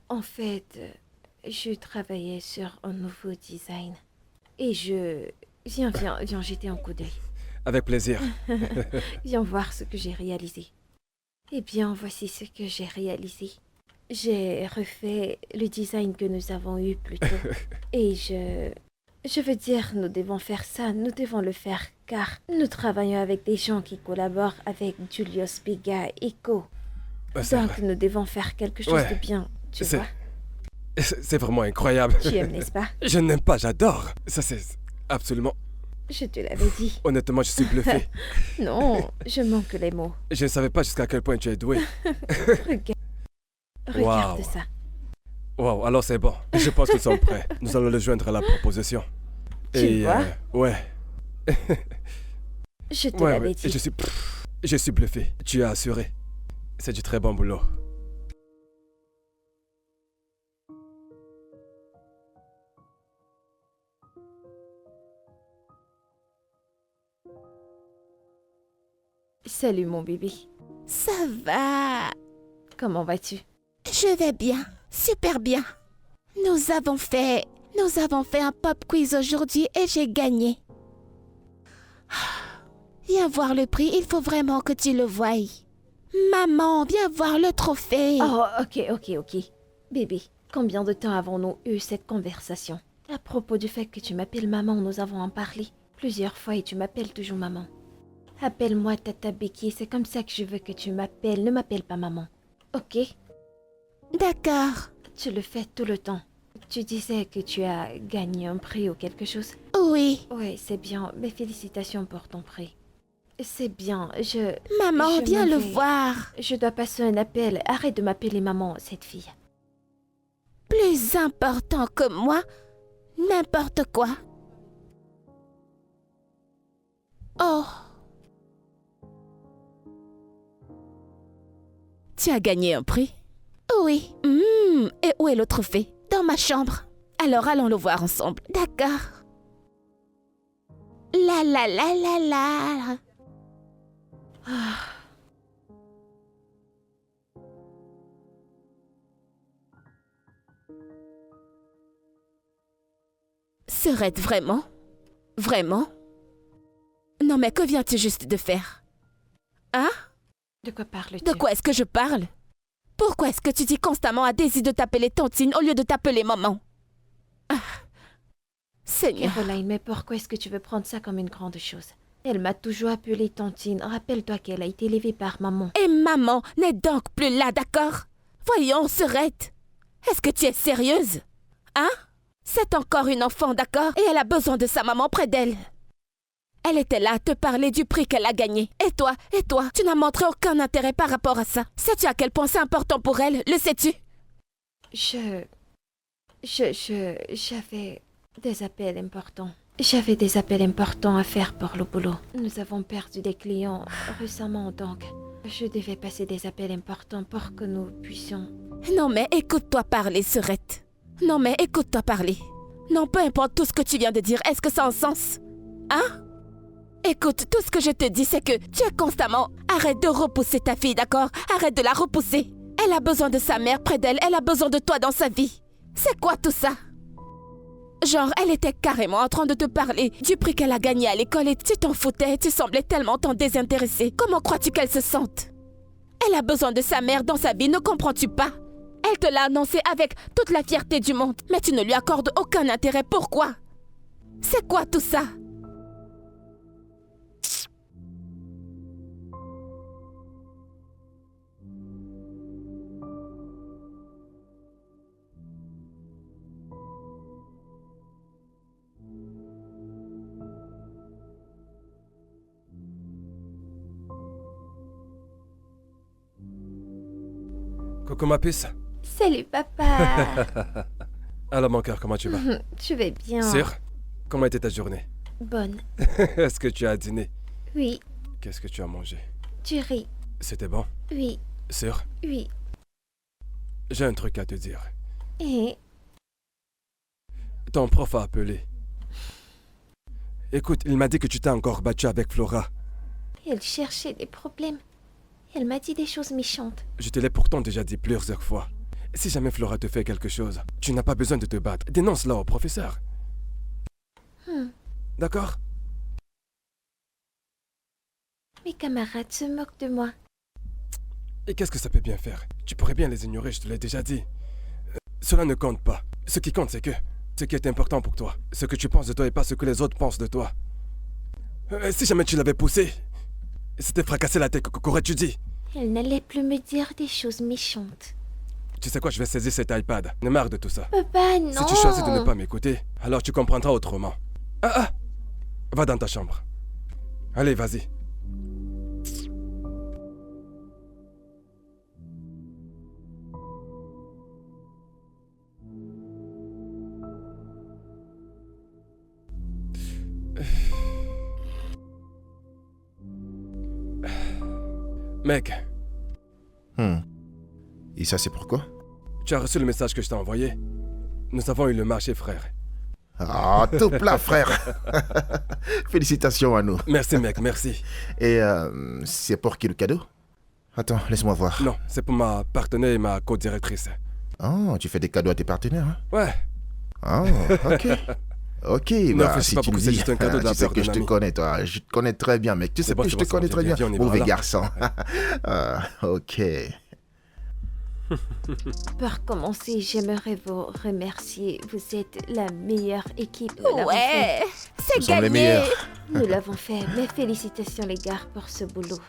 En fait, je travaillais sur un nouveau design. Et Viens jeter un coup d'œil. Avec plaisir. Viens voir ce que j'ai réalisé. Eh bien, voici ce que j'ai réalisé. J'ai refait le design que nous avons eu plus tôt. Et je veux dire, nous devons faire ça, nous devons le faire, car nous travaillons avec des gens qui collaborent avec Julius Biga et Co. Donc, nous devons faire quelque chose de bien, tu vois. C'est vraiment incroyable. Tu aimes, n'est-ce pas? Je n'aime pas, j'adore. Ça, c'est absolument... Je te l'avais dit. Honnêtement, je suis bluffé. Non, je manque les mots. Je ne savais pas jusqu'à quel point tu es doué. Regarde ça. Wow, alors c'est bon. Je pense que nous sommes prêts. Nous allons le joindre à la proposition. Tu vois? Ouais. Je te l'avais dit. Je suis bluffé. Tu as assuré. C'est du très bon boulot. Salut mon bébé. Ça va. Comment vas-tu? Je vais bien, super bien. Nous avons fait un pop quiz aujourd'hui et j'ai gagné. Viens voir le prix, il faut vraiment que tu le voies. Maman, viens voir le trophée. Oh, ok. Bébé, combien de temps avons-nous eu cette conversation? À propos du fait que tu m'appelles maman, nous avons en parlé plusieurs fois et tu m'appelles toujours maman. Appelle-moi Tata Becky, c'est comme ça que je veux que tu m'appelles, ne m'appelle pas maman. Ok? D'accord. Tu le fais tout le temps. Tu disais que tu as gagné un prix ou quelque chose? Oui. Oui, c'est bien, mais félicitations pour ton prix. C'est bien, Maman, je viens m'en le vais. voir. Je dois passer un appel, arrête de m'appeler maman, cette fille. Plus important que moi, n'importe quoi. Oh. Tu as gagné un prix? Oui. Et où est le trophée? Dans ma chambre. Alors allons le voir ensemble. D'accord. La la la la la. Serait-ce vraiment? Vraiment? Non mais que viens-tu juste de faire? Hein? De quoi parles-tu? De quoi est-ce que je parle? Pourquoi est-ce que tu dis constamment à Daisy de t'appeler Tantine au lieu de t'appeler maman? Ah. Seigneur. Caroline, mais pourquoi est-ce que tu veux prendre ça comme une grande chose? Elle m'a toujours appelée Tantine. Rappelle-toi qu'elle a été élevée par maman. Et maman n'est donc plus là, d'accord? Voyons, Serette. Est-ce que tu es sérieuse? Hein? C'est encore une enfant, d'accord? Et elle a besoin de sa maman près d'elle. Elle était là à te parler du prix qu'elle a gagné. Et toi, tu n'as montré aucun intérêt par rapport à ça. Sais-tu à quel point c'est important pour elle? Le sais-tu? J'avais des appels importants. J'avais des appels importants à faire pour le boulot. Nous avons perdu des clients récemment, donc je devais passer des appels importants pour que nous puissions... Non mais écoute-toi parler, Serette. Non mais écoute-toi parler. Non, peu importe tout ce que tu viens de dire, est-ce que ça a un sens? Hein? Écoute, tout ce que je te dis, c'est que tu es constamment... Arrête de repousser ta fille, d'accord? Arrête de la repousser. Elle a besoin de sa mère près d'elle, elle a besoin de toi dans sa vie. C'est quoi tout ça? Genre, elle était carrément en train de te parler du prix qu'elle a gagné à l'école et tu t'en foutais, tu semblais tellement t'en désintéresser. Comment crois-tu qu'elle se sente? Elle a besoin de sa mère dans sa vie, ne comprends-tu pas? Elle te l'a annoncé avec toute la fierté du monde, mais tu ne lui accordes aucun intérêt. Pourquoi? C'est quoi tout ça? Coucou ma puce. Salut papa. Alors mon cœur, comment tu vas? Je vais bien. Sûr? Comment était ta journée? Bonne. Est-ce que tu as dîné? Oui. Qu'est-ce que tu as mangé? Tu ris. C'était bon? Oui. Sûr? Oui. J'ai un truc à te dire. Et Ton prof a appelé. Écoute, il m'a dit que tu t'es encore battu avec Flora. elle cherchait des problèmes. Elle m'a dit des choses méchantes. Je te l'ai pourtant déjà dit plusieurs fois. Si jamais Flora te fait quelque chose, tu n'as pas besoin de te battre. Dénonce-la au professeur. D'accord? Mes camarades se moquent de moi. Et qu'est-ce que ça peut bien faire? Tu pourrais bien les ignorer, je te l'ai déjà dit. Cela ne compte pas. Ce qui compte, c'est que ce qui est important pour toi, ce que tu penses de toi et pas ce que les autres pensent de toi. Si jamais tu l'avais poussé, c'était fracasser la tête, qu'aurais-tu dit? Elle n'allait plus me dire des choses méchantes. Tu sais quoi, je vais saisir cet iPad. Ne marre de tout ça. Papa, non. Si tu choisis de ne pas m'écouter, alors tu comprendras autrement. Va dans ta chambre. Allez, vas-y. Mec, Et ça, c'est pourquoi? tu as reçu le message que je t'ai envoyé? Nous avons eu le marché, frère. Ah, tout plat, frère. Félicitations à nous. Merci, mec, merci. Et c'est pour qui le cadeau? Attends, laisse-moi voir. Non, c'est pour ma partenaire et ma co-directrice. Oh, tu fais des cadeaux à tes partenaires, hein? Ouais. Oh, ok. Ok, Non, bah, c'est si pas tu beaucoup, me c'est dis, juste un cadeau de la tu sais part que d'un je te ami. connais, toi. Je te connais très bien, mec. Tu sais que je te connais très bien. Viens, on y va, Mauvais là. garçon. Ok. Pour commencer, j'aimerais vous remercier. Vous êtes la meilleure équipe. Nous l'avons Ouais, c'est Nous sommes les gagné. meilleurs. fait. Nous l'avons fait. Mes félicitations, les gars, pour ce boulot.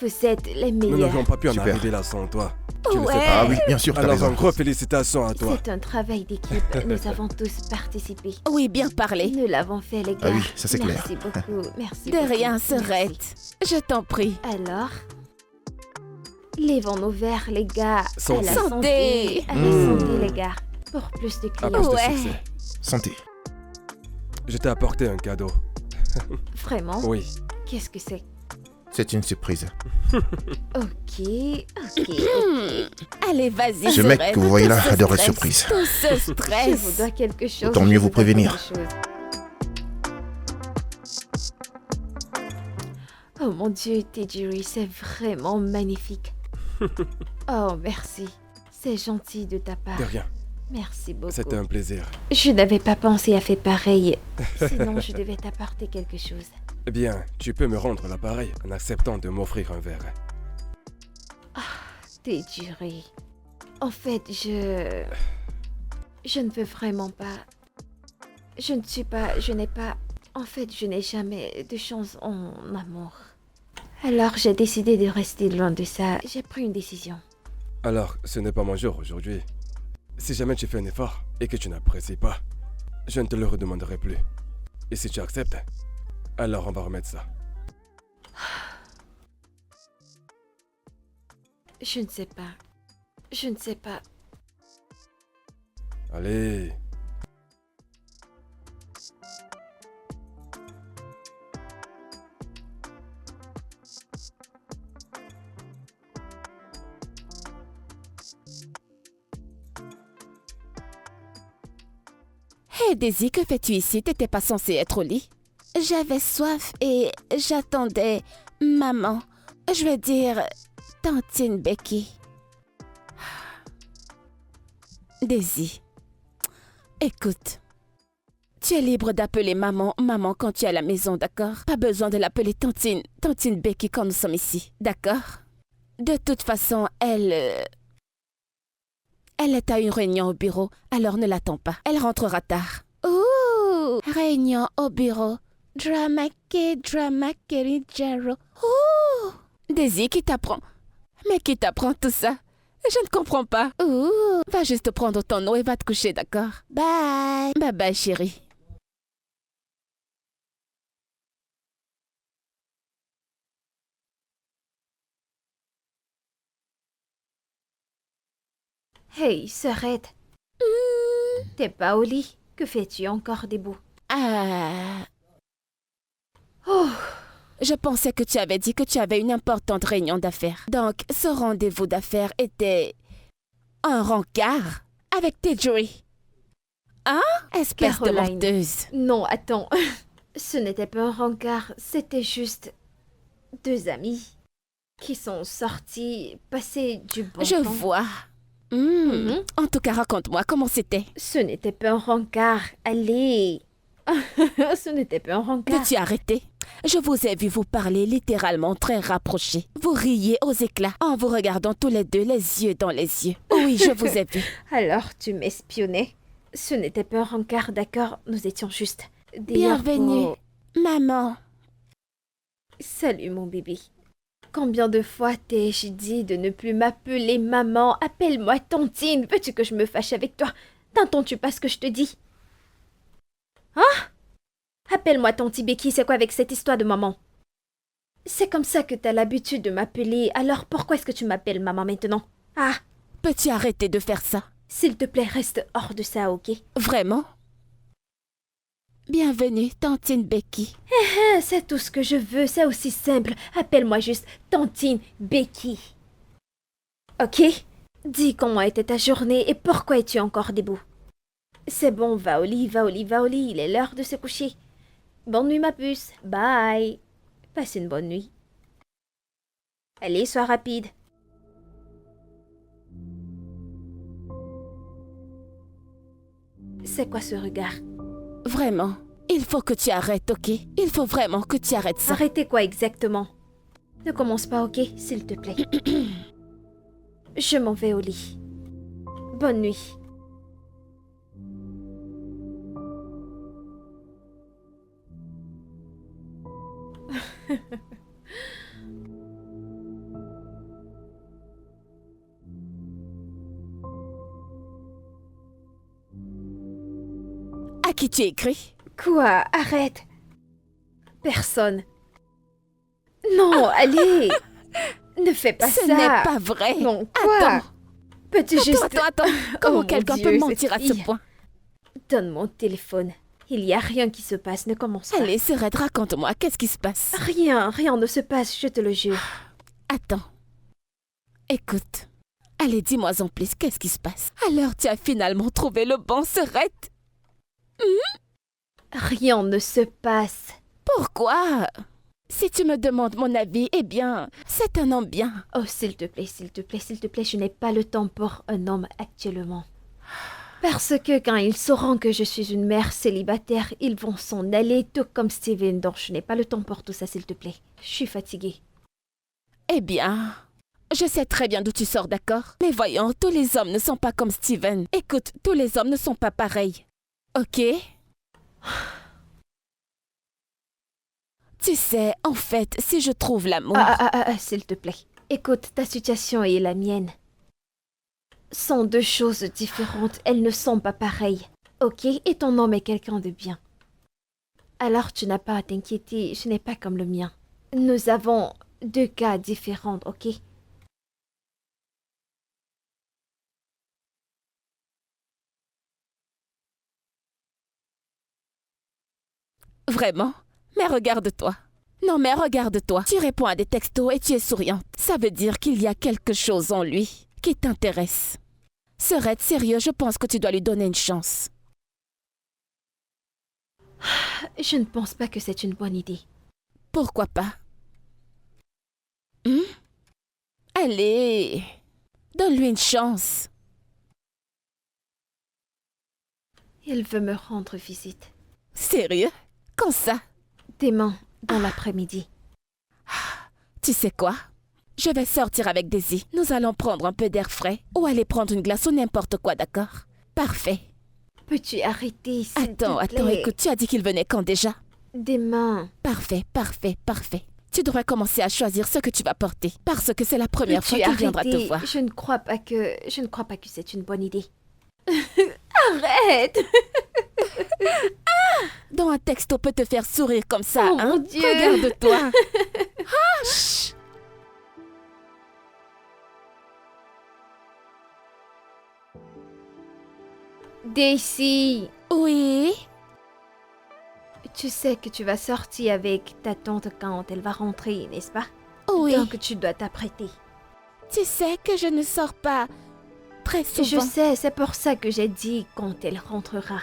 Vous êtes les Nous meilleurs. n'aurions pas pu en Super. arriver là sans toi. Tu le sais Ouais. pas. Ah oui, bien sûr, t'as Alors, raison. en gros, félicitations à toi. C'est un travail d'équipe. Nous avons tous participé. Oui, bien parlé. Nous l'avons fait, les gars. Ah oui, ça, c'est clair. Merci beaucoup. Merci. De beaucoup. rien, Merci. Sorette. Je t'en prie. Alors, lèvons nos verres, les gars. Santé. À la santé. À la santé, les gars. Pour plus de À clients. plus de Ouais. succès. Santé. Je t'ai apporté un cadeau. Vraiment? Oui. Qu'est-ce que c'est? C'est une surprise. Ok. Allez, vas-y, Ce mec Sorette. que vous voyez là Tout ce adore les stress, surprises. Tout ce Je vous stress. dois quelque chose. Autant mieux je vous dois prévenir. quelque chose. Oh mon Dieu, Tejiri, c'est vraiment magnifique. Oh, merci. C'est gentil de ta part. De rien. Merci beaucoup. C'était un plaisir. Je n'avais pas pensé à faire pareil. Sinon, je devais t'apporter quelque chose. Eh bien, tu peux me rendre l'appareil en acceptant de m'offrir un verre. Tejiri. En fait, je ne veux vraiment pas. Je n'ai pas. En fait, je n'ai jamais de chance en amour. Alors, j'ai décidé de rester loin de ça. J'ai pris une décision. Alors, ce n'est pas mon jour aujourd'hui. Si jamais tu fais un effort et que tu n'apprécies pas, je ne te le redemanderai plus. Et si tu acceptes, alors on va remettre ça. Je ne sais pas. Je ne sais pas. Allez. Hé, Daisy, que fais-tu ici? T'étais pas censée être au lit. J'avais soif et j'attendais maman. Je veux dire, tantine Becky. Daisy, écoute. Tu es libre d'appeler maman quand tu es à la maison, d'accord? Pas besoin de l'appeler tantine Becky quand nous sommes ici, d'accord? De toute façon, elle est à une réunion au bureau, alors ne l'attends pas. Elle rentrera tard. Ouh! Réunion au bureau. Drama Jaro. Ouh! Daisy, qui t'apprend? Mais qui t'apprend tout ça? Je ne comprends pas. Ouh! Va juste prendre ton eau et va te coucher, d'accord? Bye! Bye bye, chérie. Hey, sœurette. T'es pas au lit. Que fais-tu encore debout? Ah... Oh, Je pensais que tu avais dit que tu avais une importante réunion d'affaires. Donc, ce rendez-vous d'affaires était... un rencard avec Tidjouri. Hein? Espèce Caroline. de menteuse. non, attends. Ce n'était pas un rencard, c'était juste 2 amis qui sont sortis passer du bon Je temps. vois. En tout cas, raconte-moi comment c'était. Ce n'était pas un rencard, allez. Ce n'était pas un rencard. Peux-tu arrêter? Je vous ai vu vous parler littéralement très rapprochés. Vous riez aux éclats en vous regardant tous les deux les yeux dans les yeux. Oui, je vous ai vu. Alors tu m'espionnais. Ce n'était pas un rencard, d'accord? Nous étions juste des Bienvenue, orpos. maman. Salut mon bébé. Combien de fois t'ai-je dit de ne plus m'appeler maman? Appelle-moi tontine. Veux-tu que je me fâche avec toi? T'entends-tu pas ce que je te dis? Hein? Appelle-moi tonti Becky, c'est quoi avec cette histoire de maman? C'est comme ça que t'as l'habitude de m'appeler, alors pourquoi est-ce que tu m'appelles maman maintenant? Ah, Peux-tu arrêter de faire ça? s'il te plaît, reste hors de ça, ok? Vraiment? Bienvenue, tantine Becky. Ah, c'est tout ce que je veux, c'est aussi simple. Appelle-moi juste Tantine Becky. Ok? Dis comment était ta journée et pourquoi es-tu encore debout? C'est bon, va au lit, va au lit, va au lit, il est l'heure de se coucher. Bonne nuit ma puce, bye. Passe une bonne nuit. Allez, sois rapide. C'est quoi ce regard? Vraiment, il faut que tu arrêtes, ok? Il faut vraiment que tu arrêtes ça. Arrêtez quoi exactement? Ne commence pas, ok, s'il te plaît. Je m'en vais au lit. Bonne nuit. À qui tu écris? Quoi? Arrête. Personne. Non, allez. Ne fais pas Ce ça. n'est pas vrai. Non, quoi? Attends. Peux-tu juste... Attends. Comment mon quelqu'un Dieu, peut cette mentir à ce fille. point? Donne mon téléphone. Il y a rien qui se passe, ne commence pas. Allez, Serette, raconte-moi, qu'est-ce qui se passe? Rien ne se passe, je te le jure. Attends. Écoute. Allez, dis-moi en plus, qu'est-ce qui se passe? Alors, tu as finalement trouvé le bon Serette? Rien ne se passe. Pourquoi? Si tu me demandes mon avis, eh bien, c'est un homme bien. Oh, s'il te plaît, je n'ai pas le temps pour un homme actuellement. Parce que quand ils sauront que je suis une mère célibataire, ils vont s'en aller tout comme Steven, donc je n'ai pas le temps pour tout ça, s'il te plaît. Je suis fatiguée. Eh bien, je sais très bien d'où tu sors, d'accord? Mais voyons, tous les hommes ne sont pas comme Steven. Écoute, tous les hommes ne sont pas pareils. Ok? Tu sais, en fait, si je trouve l'amour... S'il te plaît. Écoute, ta situation et la mienne sont 2 choses différentes. Elles ne sont pas pareilles. Ok? Et ton homme est quelqu'un de bien. Alors tu n'as pas à t'inquiéter, je n'ai pas comme le mien. Nous avons 2 cas différents, ok? Vraiment? Mais regarde-toi. Non, mais regarde-toi. Tu réponds à des textos et tu es souriante. Ça veut dire qu'il y a quelque chose en lui qui t'intéresse. Serait sérieux, je pense que tu dois lui donner une chance. Je ne pense pas que c'est une bonne idée. Pourquoi pas? Allez, donne-lui une chance. Il veut me rendre visite. Sérieux? Quand ça? Demain, dans l'après-midi. Tu sais quoi? Je vais sortir avec Daisy. Nous allons prendre un peu d'air frais ou aller prendre une glace ou n'importe quoi, d'accord? Parfait. Peux-tu arrêter, s'il te Attends, plaît? écoute, tu as dit qu'il venait quand déjà? Demain. Parfait. Tu devrais commencer à choisir ce que tu vas porter, parce que c'est la première fois Peux-tu qu'il viendra te arrêter? voir. Je ne crois pas que c'est une bonne idée. Arrête! Dans un texto peut te faire sourire comme ça, Oh hein? mon Dieu! Regarde-toi. Chut. Daisy, Oui? tu sais que tu vas sortir avec ta tante quand elle va rentrer, n'est-ce pas? Oui. Donc tu dois t'apprêter. Tu sais que je ne sors pas très souvent. Je sais, c'est pour ça que j'ai dit quand elle rentrera.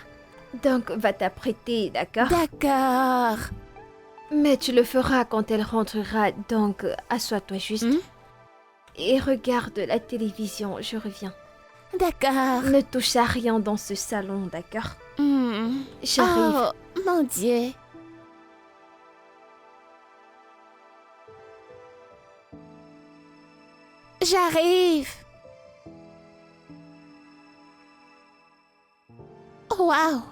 Donc va t'apprêter, d'accord? D'accord. Mais tu le feras quand elle rentrera, donc assois-toi juste. Hmm? Et regarde la télévision, je reviens. D'accord. Ne touche à rien dans ce salon, d'accord? Hmm. J'arrive. Oh, mon Dieu. J'arrive. Oh, wow.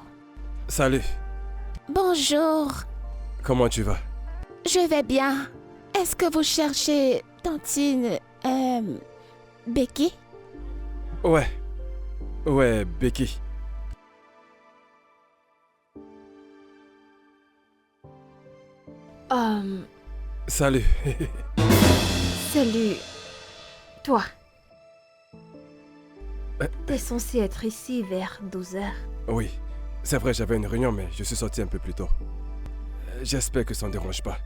Salut, Bonjour. comment tu vas? Je vais bien. Est-ce que vous cherchez tantine Becky? Ouais, Becky. Salut. Salut. Toi. T'es censé être ici vers 12h. Oui, c'est vrai, j'avais une réunion, mais je suis sorti un peu plus tôt. J'espère que ça ne dérange pas.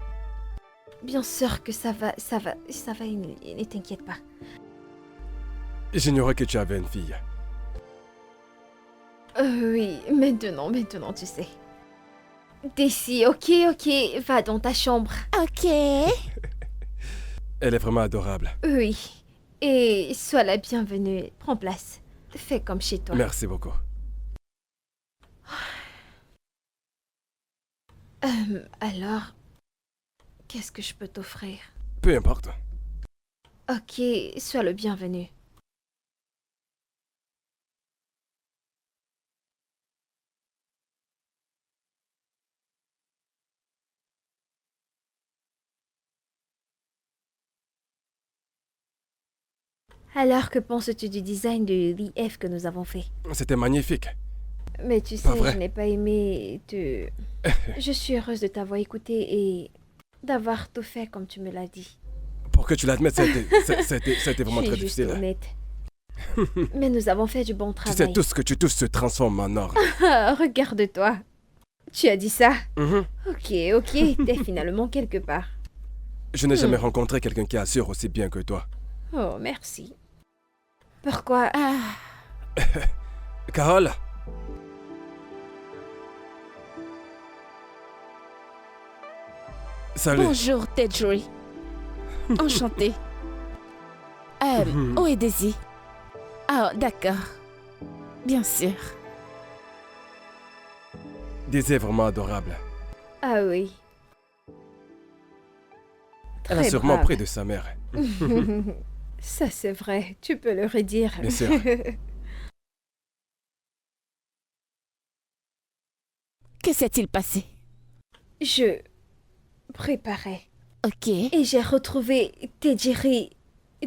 Bien sûr que ça va, ne t'inquiète pas. J'ignorais que tu avais une fille. Oui, maintenant, tu sais. Daisy, ok, va dans ta chambre. Ok. Elle est vraiment adorable. Oui. Et sois la bienvenue. Prends place. Fais comme chez toi. Merci beaucoup. Alors, qu'est-ce que je peux t'offrir? Peu importe. Ok, sois le bienvenu. Alors, que penses-tu du design de l'IF que nous avons fait? C'était magnifique. Mais tu Pas sais, vrai. je n'ai pas aimé te... Je suis heureuse de t'avoir écouté et d'avoir tout fait comme tu me l'as dit. Pour que tu l'admettes, c'était vraiment Je très suis juste difficile. honnête. Mais nous avons fait du bon Tu travail. sais, tout ce que tu touches se transforme en or. Ah, regarde-toi. Tu as dit ça? Mhm. Ok, t'es finalement quelque part. Je n'ai jamais rencontré quelqu'un qui assure aussi bien que toi. Oh, merci. Pourquoi? Ah, Carole, salut. bonjour, Tedjouri. Enchantée. Où est Daisy? Ah, d'accord. Bien sûr. Daisy est vraiment adorable. Ah oui. Elle a Très sûrement brave. pris de sa mère. Ça, c'est vrai. Tu peux le redire. Bien sûr. Que s'est-il passé? Je préparais. Ok. Et j'ai retrouvé Tedjiri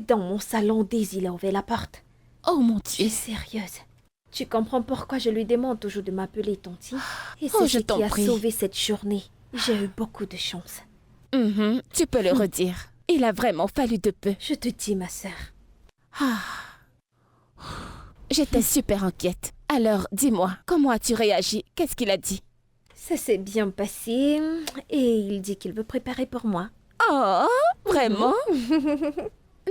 dans mon salon dès il a ouvert la porte. Oh mon Je suis Dieu. sérieuse. Tu comprends pourquoi je lui demande toujours de m'appeler Tonti? Et c'est Oh, ce je t'en qui a prie. sauvé cette journée. J'ai eu beaucoup de chance. Mhm, tu peux le redire. Il a vraiment fallu de peu. Je te dis, ma sœur. Ah. J'étais super inquiète. Alors, dis-moi, comment as-tu réagi? Qu'est-ce qu'il a dit? Ça s'est bien passé et il dit qu'il veut préparer pour moi. Oh, vraiment?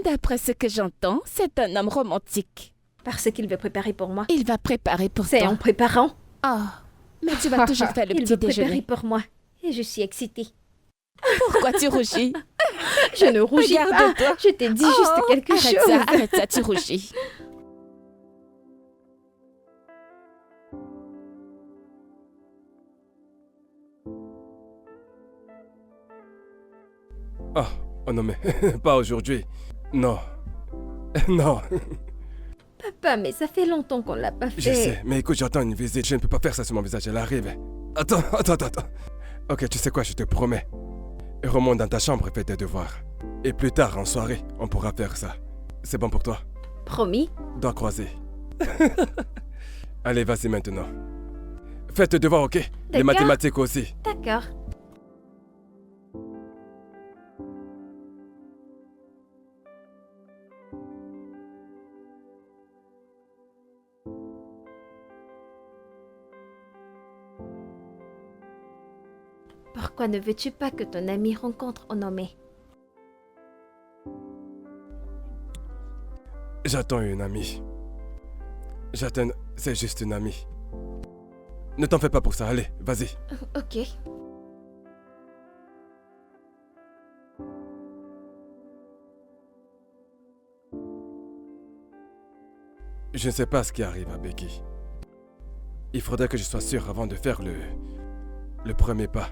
D'après ce que j'entends, c'est un homme romantique. Parce qu'il veut préparer pour moi. Il va préparer pour C'est toi. en préparant. Oh, mais tu vas toujours faire le Il petit veut préparer déjeuner. pour moi. Et je suis excitée. Pourquoi tu rougis? Je ne rougis pas. Regarde-toi. Je t'ai dit juste quelque chose. Arrête ça, tu rougis. Ah, oh non mais, pas aujourd'hui. Non. Non. pas, mais ça fait longtemps qu'on l'a pas fait. Je sais, mais écoute, j'attends une visite. Je ne peux pas faire ça sur mon visage, elle arrive. Attends. Ok, tu sais quoi, je te promets. Remonte dans ta chambre et fais tes devoirs. Et plus tard, en soirée, on pourra faire ça. C'est bon pour toi? Promis? Doigts croisés. Allez, vas-y maintenant. Fais tes devoirs, ok? Les D'accord. mathématiques aussi. D'accord. Pourquoi ne veux-tu pas que ton ami rencontre Onome? J'attends une amie. C'est juste une amie. Ne t'en fais pas pour ça, allez, vas-y. Ok. Je ne sais pas ce qui arrive à Becky. Il faudrait que je sois sûr avant de faire le premier pas.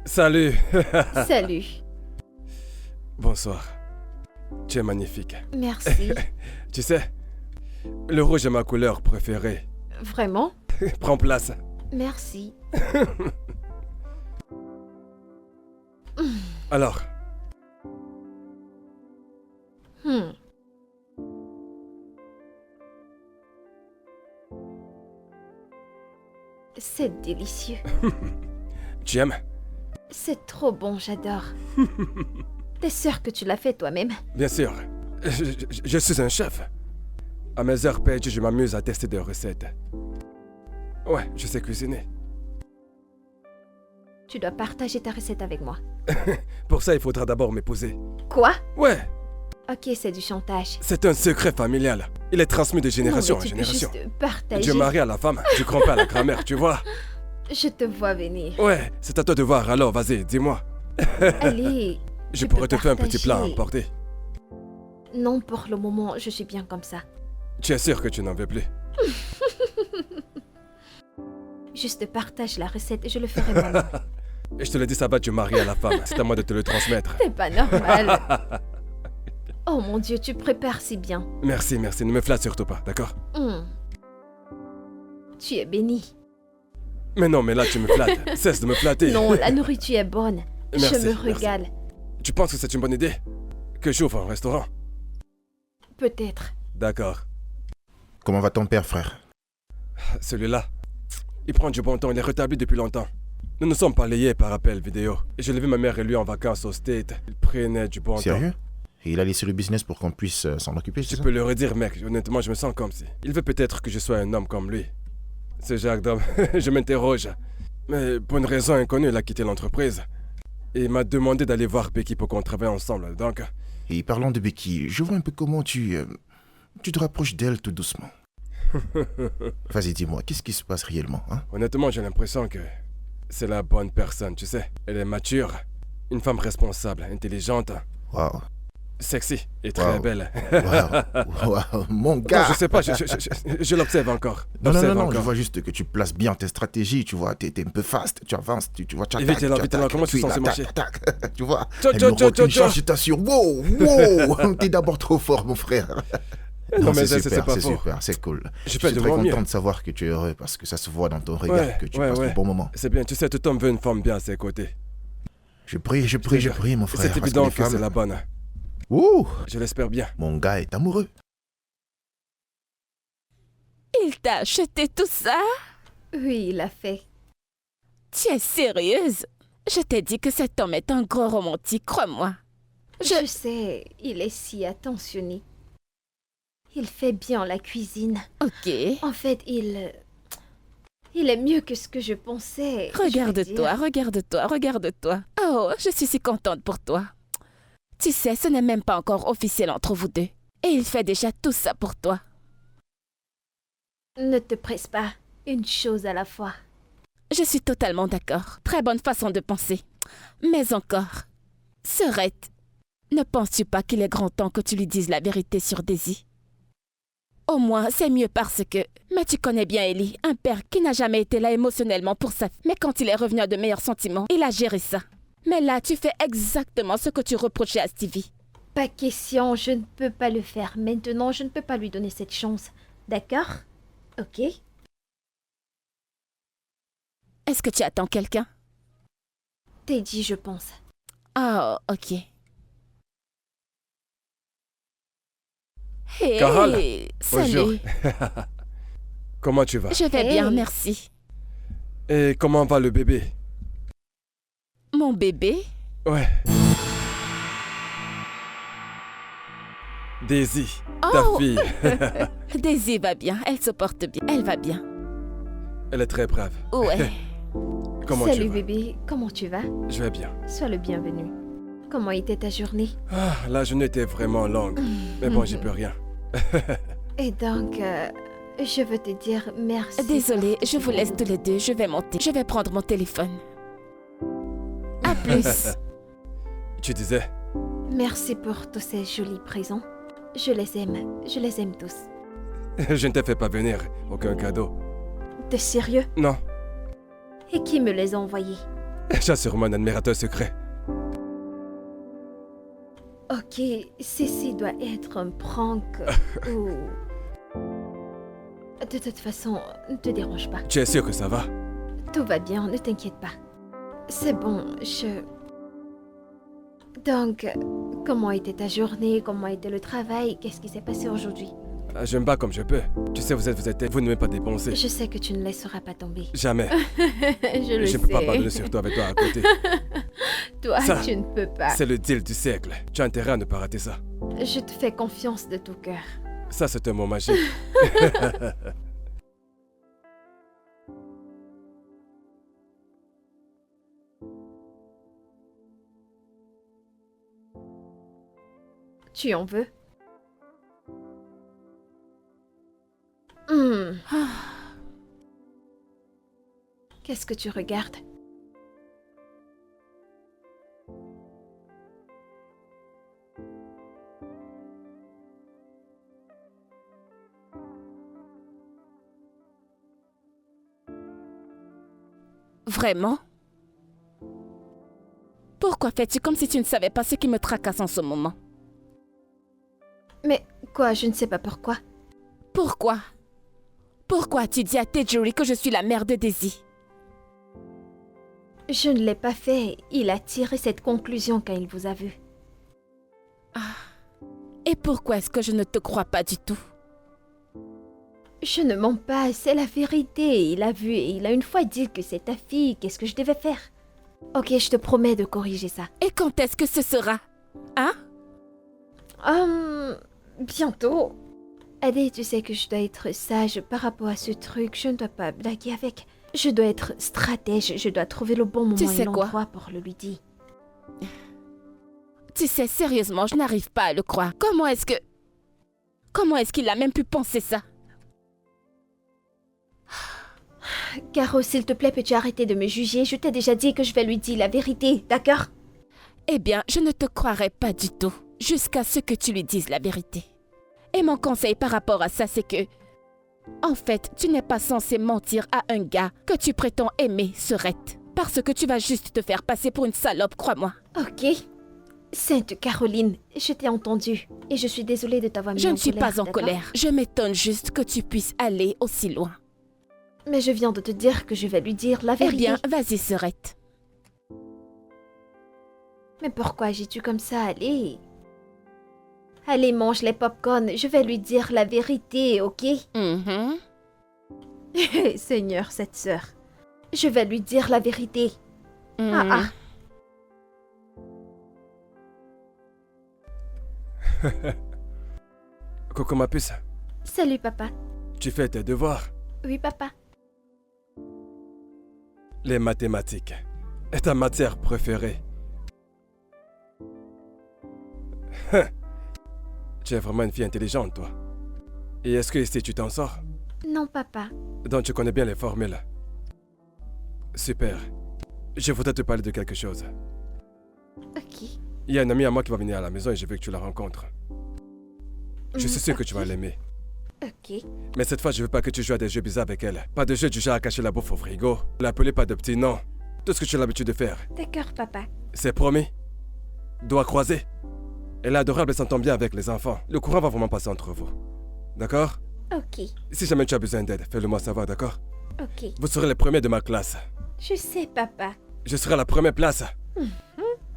Salut. Salut. Bonsoir. Tu es magnifique. Merci. Tu sais, le rouge est ma couleur préférée. Vraiment? Prends place. Merci. Alors, Hmm. C'est délicieux. tu aimes? C'est trop bon, j'adore. T'es sûr que tu l'as fait toi-même? Bien sûr. Je suis un chef. À mes heures perdues, je m'amuse à tester des recettes. Ouais, je sais cuisiner. Tu dois partager ta recette avec moi. Pour ça, il faudra d'abord m'épouser. Quoi? Ouais, Ok, c'est du chantage. c'est un secret familial. Il est transmis de génération Non, en mais tu peux génération. juste partager. Dieu marie à la femme, du grand-père à la grand-mère, tu vois? Je te vois venir. Ouais, c'est à toi de voir, alors vas-y, dis-moi. Allez. Je tu pourrais peux te faire un petit plat à partager. emporter. Non, pour le moment, je suis bien comme ça. Tu es sûr que tu n'en veux plus? Juste partage la recette et je le ferai moi-même. Et je te le dis, ça va, tu maries à la femme. C'est à moi de te le transmettre. C'est pas normal. Oh mon Dieu, tu prépares si bien. Merci, ne me flatte surtout pas, d'accord? Hmm. Tu es béni. Mais non, mais là, tu me flattes. Cesse de me flatter. Non, la nourriture est bonne. Merci, je me merci. régale. Tu penses que c'est une bonne idée? Que j'ouvre un restaurant? Peut-être. D'accord. Comment va ton père, frère? Celui-là, il prend du bon temps, il est rétabli depuis longtemps. Nous nous sommes parlé hier par appel vidéo. Et j'ai vu ma mère et lui en vacances au State. Il prenait du bon temps. Sérieux? Et il a laissé le business pour qu'on puisse s'en occuper, c'est Tu ça? peux le redire, mec. Honnêtement, je me sens comme si. Il veut peut-être que je sois un homme comme lui. Ce Jacques d'homme, je m'interroge. Mais pour une raison inconnue, il a quitté l'entreprise. Et il m'a demandé d'aller voir Becky pour qu'on travaille ensemble. Donc, Et parlant de Becky, je vois un peu comment tu te rapproches d'elle tout doucement. Vas-y, dis-moi, qu'est-ce qui se passe réellement, hein? honnêtement, j'ai l'impression que c'est la bonne personne, tu sais. Elle est mature, une femme responsable, intelligente, Waouh, sexy et très Wow. belle. waouh, mon Non, gars! je sais pas, je l'observe encore. Non, J'observe je encore. vois juste que tu places bien tes stratégies, tu vois, t'es un peu fast, tu avances, tu vois, tu Et vite, attaques, alors, tu vite, alors, attaques, comment tu es censé attaques, marcher? attaques, tu vois, Tcho, elle tcho, me tcho, recule, tcho, tcho. je t'assure, wow, t'es d'abord trop fort, mon frère. Non, mais c'est c'est super, pas c'est faux. super, c'est cool. Je Je fais suis de très mon mieux. content de savoir que tu es heureux parce que ça se voit dans ton regard Ouais, que tu ouais, passes ouais. de bons moments. C'est bien, tu sais, tout homme veut une femme bien à ses côtés. Je prie, mon frère. C'est parce évident les que c'est femmes- la bonne. Ouh, Je l'espère bien. mon gars est amoureux. Il t'a acheté tout ça? Oui, il a fait. Tu es sérieuse? Je t'ai dit que cet homme est un gros romantique, crois-moi. Je sais, il est si attentionné. Il fait bien la cuisine. Ok. En fait, il est mieux que ce que je pensais. je veux Regarde-toi, dire. regarde-toi, regarde-toi. Oh, je suis si contente pour toi. Tu sais, ce n'est même pas encore officiel entre vous deux. Et il fait déjà tout ça pour toi. Ne te presse pas. Une chose à la fois. Je suis totalement d'accord. Très bonne façon de penser. Mais encore, Serette, ne penses-tu pas qu'il est grand temps que tu lui dises la vérité sur Daisy? Au moins, c'est mieux parce que... Mais tu connais bien Ellie, un père qui n'a jamais été là émotionnellement pour sa fille. Mais quand il est revenu à de meilleurs sentiments, il a géré ça. Mais là, tu fais exactement ce que tu reprochais à Stevie. Pas question, je ne peux pas le faire. Maintenant, je ne peux pas lui donner cette chance. D'accord? Ok? Est-ce que tu attends quelqu'un? Teddy, je pense. Oh, ok. Hey, Carole, salut. bonjour. Comment tu vas? Je vais Hey. bien, merci. Et comment va le bébé? Mon bébé? Ouais. Daisy, ta Oh. fille. Daisy va bien, elle se porte bien, elle va bien. Elle est très brave. Ouais. Comment Salut tu vas? bébé, comment tu vas? Je vais bien. Sois le bienvenu. Comment était ta journée? Ah, la journée était vraiment longue. Mais bon, j'y peux rien. Et donc, je veux te dire merci. Désolée, je vous laisse tous les deux, je vais monter. Je vais prendre mon téléphone. À plus. Tu disais? Merci pour tous ces jolis présents. Je les aime tous. Je ne t'ai fait pas venir. Aucun cadeau. T'es sérieux? Non, Et qui me les a envoyés? j'ai sûrement un admirateur secret. Ok, ceci doit être un prank ou... De toute façon, ne te dérange pas. Tu es sûr que ça va? Tout va bien, ne t'inquiète pas. C'est bon, Donc, comment était ta journée? Comment était le travail? Qu'est-ce qui s'est passé aujourd'hui? Je me bats comme je peux. Tu sais, vous ne m'avez pas dépensé. Je sais que tu ne laisseras pas tomber. Jamais. Je le Je sais. ne peux pas pardonner sur toi avec toi à côté. Toi, Ça, tu ne peux pas. C'est le deal du siècle. Tu as intérêt à ne pas rater ça. Je te fais confiance de tout cœur. Ça, c'est un mot magique. Tu en veux? Hmm. Qu'est-ce que tu regardes? Vraiment? Pourquoi fais-tu comme si tu ne savais pas ce qui me tracasse en ce moment? Mais quoi, je ne sais pas pourquoi. Pourquoi? Pourquoi as-tu dit à Tejuri que je suis la mère de Daisy? Je ne l'ai pas fait. Il a tiré cette conclusion quand il vous a vu. Et pourquoi est-ce que je ne te crois pas du tout? Je ne mens pas, c'est la vérité. Il a vu et il a une fois dit que c'est ta fille. Qu'est-ce que je devais faire? Ok, je te promets de corriger ça. Et quand est-ce que ce sera? Hein? Bientôt. Adé, tu sais que je dois être sage par rapport à ce truc. Je ne dois pas blaguer avec. Je dois être stratège. Je dois trouver le bon moment Tu sais et quoi? l'endroit pour le lui dire. Tu sais, sérieusement, je n'arrive pas à le croire. Comment est-ce qu'il a même pu penser ça? Caro, s'il te plaît, peux-tu arrêter de me juger? Je t'ai déjà dit que je vais lui dire la vérité, d'accord? Eh bien, je ne te croirai pas du tout, jusqu'à ce que tu lui dises la vérité. Et mon conseil par rapport à ça, c'est que... En fait, tu n'es pas censé mentir à un gars que tu prétends aimer, Serette. Parce que tu vas juste te faire passer pour une salope, crois-moi. Ok. Sainte Caroline, je t'ai entendu. Et je suis désolée de t'avoir mis Je en ne suis colère, pas en d'accord? colère. Je m'étonne juste que tu puisses aller aussi loin. Mais je viens de te dire que je vais lui dire la Eh vérité. bien, vas-y, Serette. Mais pourquoi agis-tu comme ça? Allez. Allez, mange les pop-corn. Je vais lui dire la vérité, ok? Mhm. Seigneur, cette sœur. Je vais lui dire la vérité. Mhm. Ah. Coucou ma puce. Salut, papa. Tu fais tes devoirs. Oui, papa. Les mathématiques est ta matière préférée. Tu es vraiment une fille intelligente, toi. Et est-ce que ici tu t'en sors? Non, papa. Donc tu connais bien les formules. Super. Je voudrais te parler de quelque chose. Ok. Il y a une amie à moi qui va venir à la maison et je veux que tu la rencontres. Je suis sûr que tu vas l'aimer. Ok. Mais cette fois, je veux pas que tu joues à des jeux bizarres avec elle. Pas de jeux du genre à cacher la bouffe au frigo. L'appeler pas de petit nom. Tout ce que tu as l'habitude de faire. D'accord, papa. C'est promis. Doigts croisés. Elle est adorable et s'entend bien avec les enfants. Le courant va vraiment passer entre vous. D'accord? Ok. Si jamais tu as besoin d'aide, fais-le moi savoir, d'accord? Ok. Vous serez les premiers de ma classe. Je sais, papa. Je serai à la première place.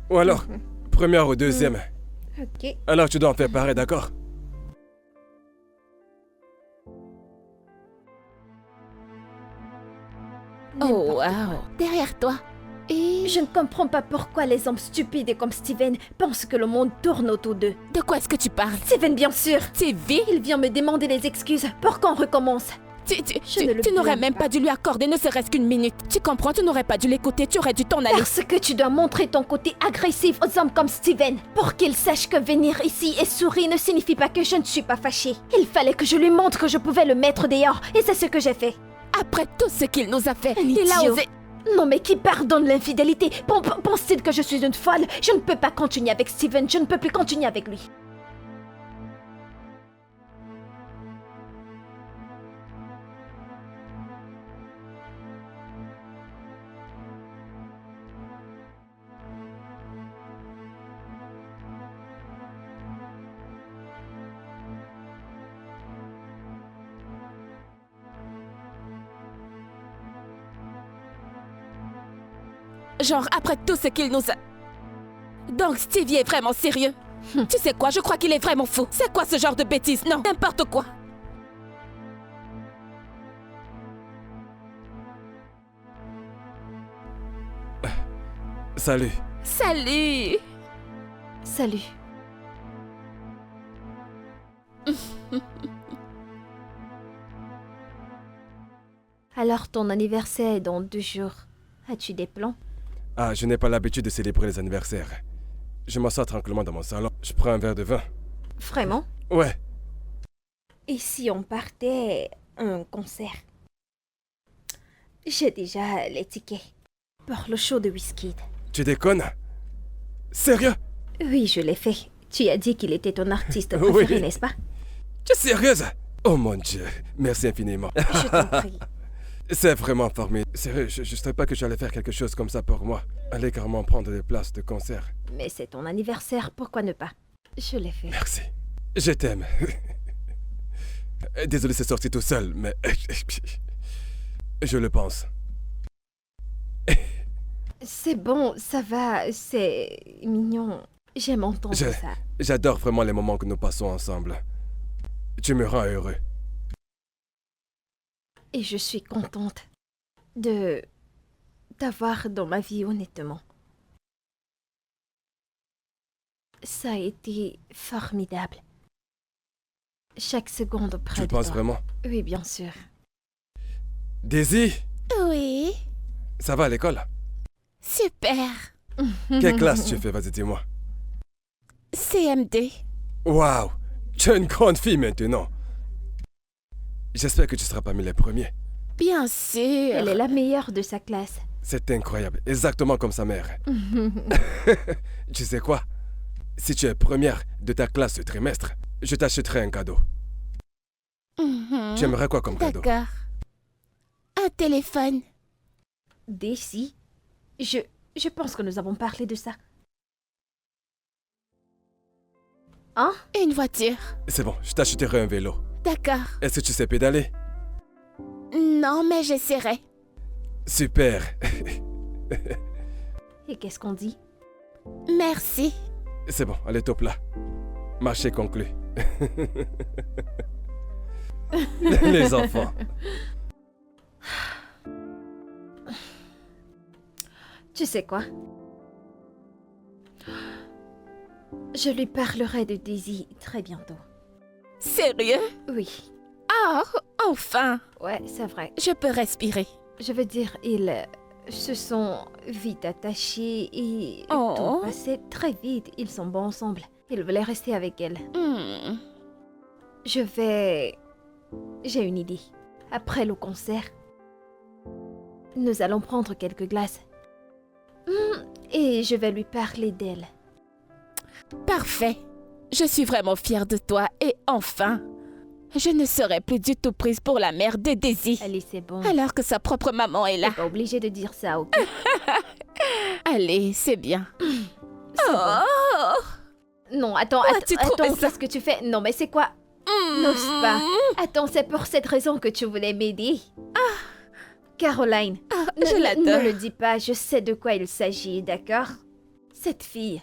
Ou alors, première ou deuxième. Ok. Alors tu dois en faire pareil, d'accord? Oh, wow. Derrière toi. Et Je ne comprends pas pourquoi les hommes stupides comme Steven pensent que le monde tourne autour d'eux. de quoi est-ce que tu parles? Steven, bien sûr. TV? Il vient me demander des excuses pour qu'on recommence. Je ne le Tu n'aurais blâme même pas. pas dû lui accorder ne serait-ce qu'une minute. Tu comprends, tu n'aurais pas dû l'écouter, tu aurais dû t'en aller. Parce que tu dois montrer ton côté agressif aux hommes comme Steven. Pour qu'il sache que venir ici et sourire ne signifie pas que je ne suis pas fâchée. Il fallait que je lui montre que je pouvais le mettre dehors. Et c'est ce que j'ai fait. Après tout ce qu'il nous a fait, Un il a idiot. osé... Non mais qui pardonne l'infidélité? Pense-t-il que je suis une folle? Je ne peux pas continuer avec Steven. Je ne peux plus continuer avec lui. Genre, après tout ce qu'il nous a... Donc Stevie est vraiment sérieux? Tu sais quoi, je crois qu'il est vraiment fou. C'est quoi ce genre de bêtises? Non, n'importe quoi. Salut. Salut. Salut. Alors ton anniversaire est dans 2 jours. As-tu des plans? Ah, je n'ai pas l'habitude de célébrer les anniversaires. Je m'assois tranquillement dans mon salon. Je prends un verre de vin. Vraiment? Ouais. Et si on partait à un concert? J'ai déjà les tickets pour le show de Wizkid. Tu déconnes? Sérieux? Oui, je l'ai fait. Tu as dit qu'il était ton artiste Oui. préféré, n'est-ce pas? Tu es sérieuse? Oh mon Dieu. Merci infiniment. Je t'en prie. C'est vraiment formidable. Sérieux, je ne savais pas que tu allais faire quelque chose comme ça pour moi. Aller carrément prendre des places de concert. Mais c'est ton anniversaire, pourquoi ne pas? Je l'ai fait. Merci. Je t'aime. Désolé, c'est sorti tout seul, mais... Je le pense. C'est bon, ça va, c'est mignon. J'aime entendre Je- ça. J'adore vraiment les moments que nous passons ensemble. Tu me rends heureux. Et je suis contente de t'avoir dans ma vie, honnêtement. Ça a été formidable. Chaque seconde près Tu de le penses toi. vraiment? Oui, bien sûr. Daisy, Oui. ça va à l'école? Super. Quelle classe tu fais? Vas-y, dis-moi. CM2. Waouh! Tu es une grande fille maintenant. J'espère que tu seras parmi les premiers. Bien sûr. Elle est la meilleure de sa classe. C'est incroyable, exactement comme sa mère. Tu sais quoi? Si tu es première de ta classe ce trimestre, je t'achèterai un cadeau. Mhm. Tu aimerais quoi comme cadeau? D'accord. Un téléphone. Daisy, je pense que nous avons parlé de ça. Hein? Une voiture. C'est bon, je t'achèterai un vélo. D'accord. Est-ce que tu sais pédaler? Non, mais j'essaierai. Super. Et qu'est-ce qu'on dit? Merci. C'est bon, allez, top là. Marché conclu. Les enfants. Tu sais quoi? Je lui parlerai de Daisy très bientôt. Sérieux? Oui, Oh, enfin. ouais, c'est vrai. Je peux respirer. Je veux dire, ils se sont vite attachés et Oh. tout passait très vite. Ils sont bons ensemble. Il voulait rester avec elle. Hmm. J'ai une idée. Après le concert, nous allons prendre quelques glaces Et je vais lui parler d'elle. Parfait. Je suis vraiment fière de toi et enfin, je ne serai plus du tout prise pour la mère de Daisy. Allez, c'est bon. Alors que sa propre maman est là. T'es pas obligée de dire ça, ok? Allez, c'est bien. C'est Oh, bon. Non, attends, tu trouvais attends, ça? qu'est-ce que tu fais? Non, mais c'est quoi? N'ose pas. Attends, c'est pour cette raison que tu voulais m'aider. Caroline, je ne l'adore. le dis pas, je sais de quoi il s'agit, d'accord? Cette fille,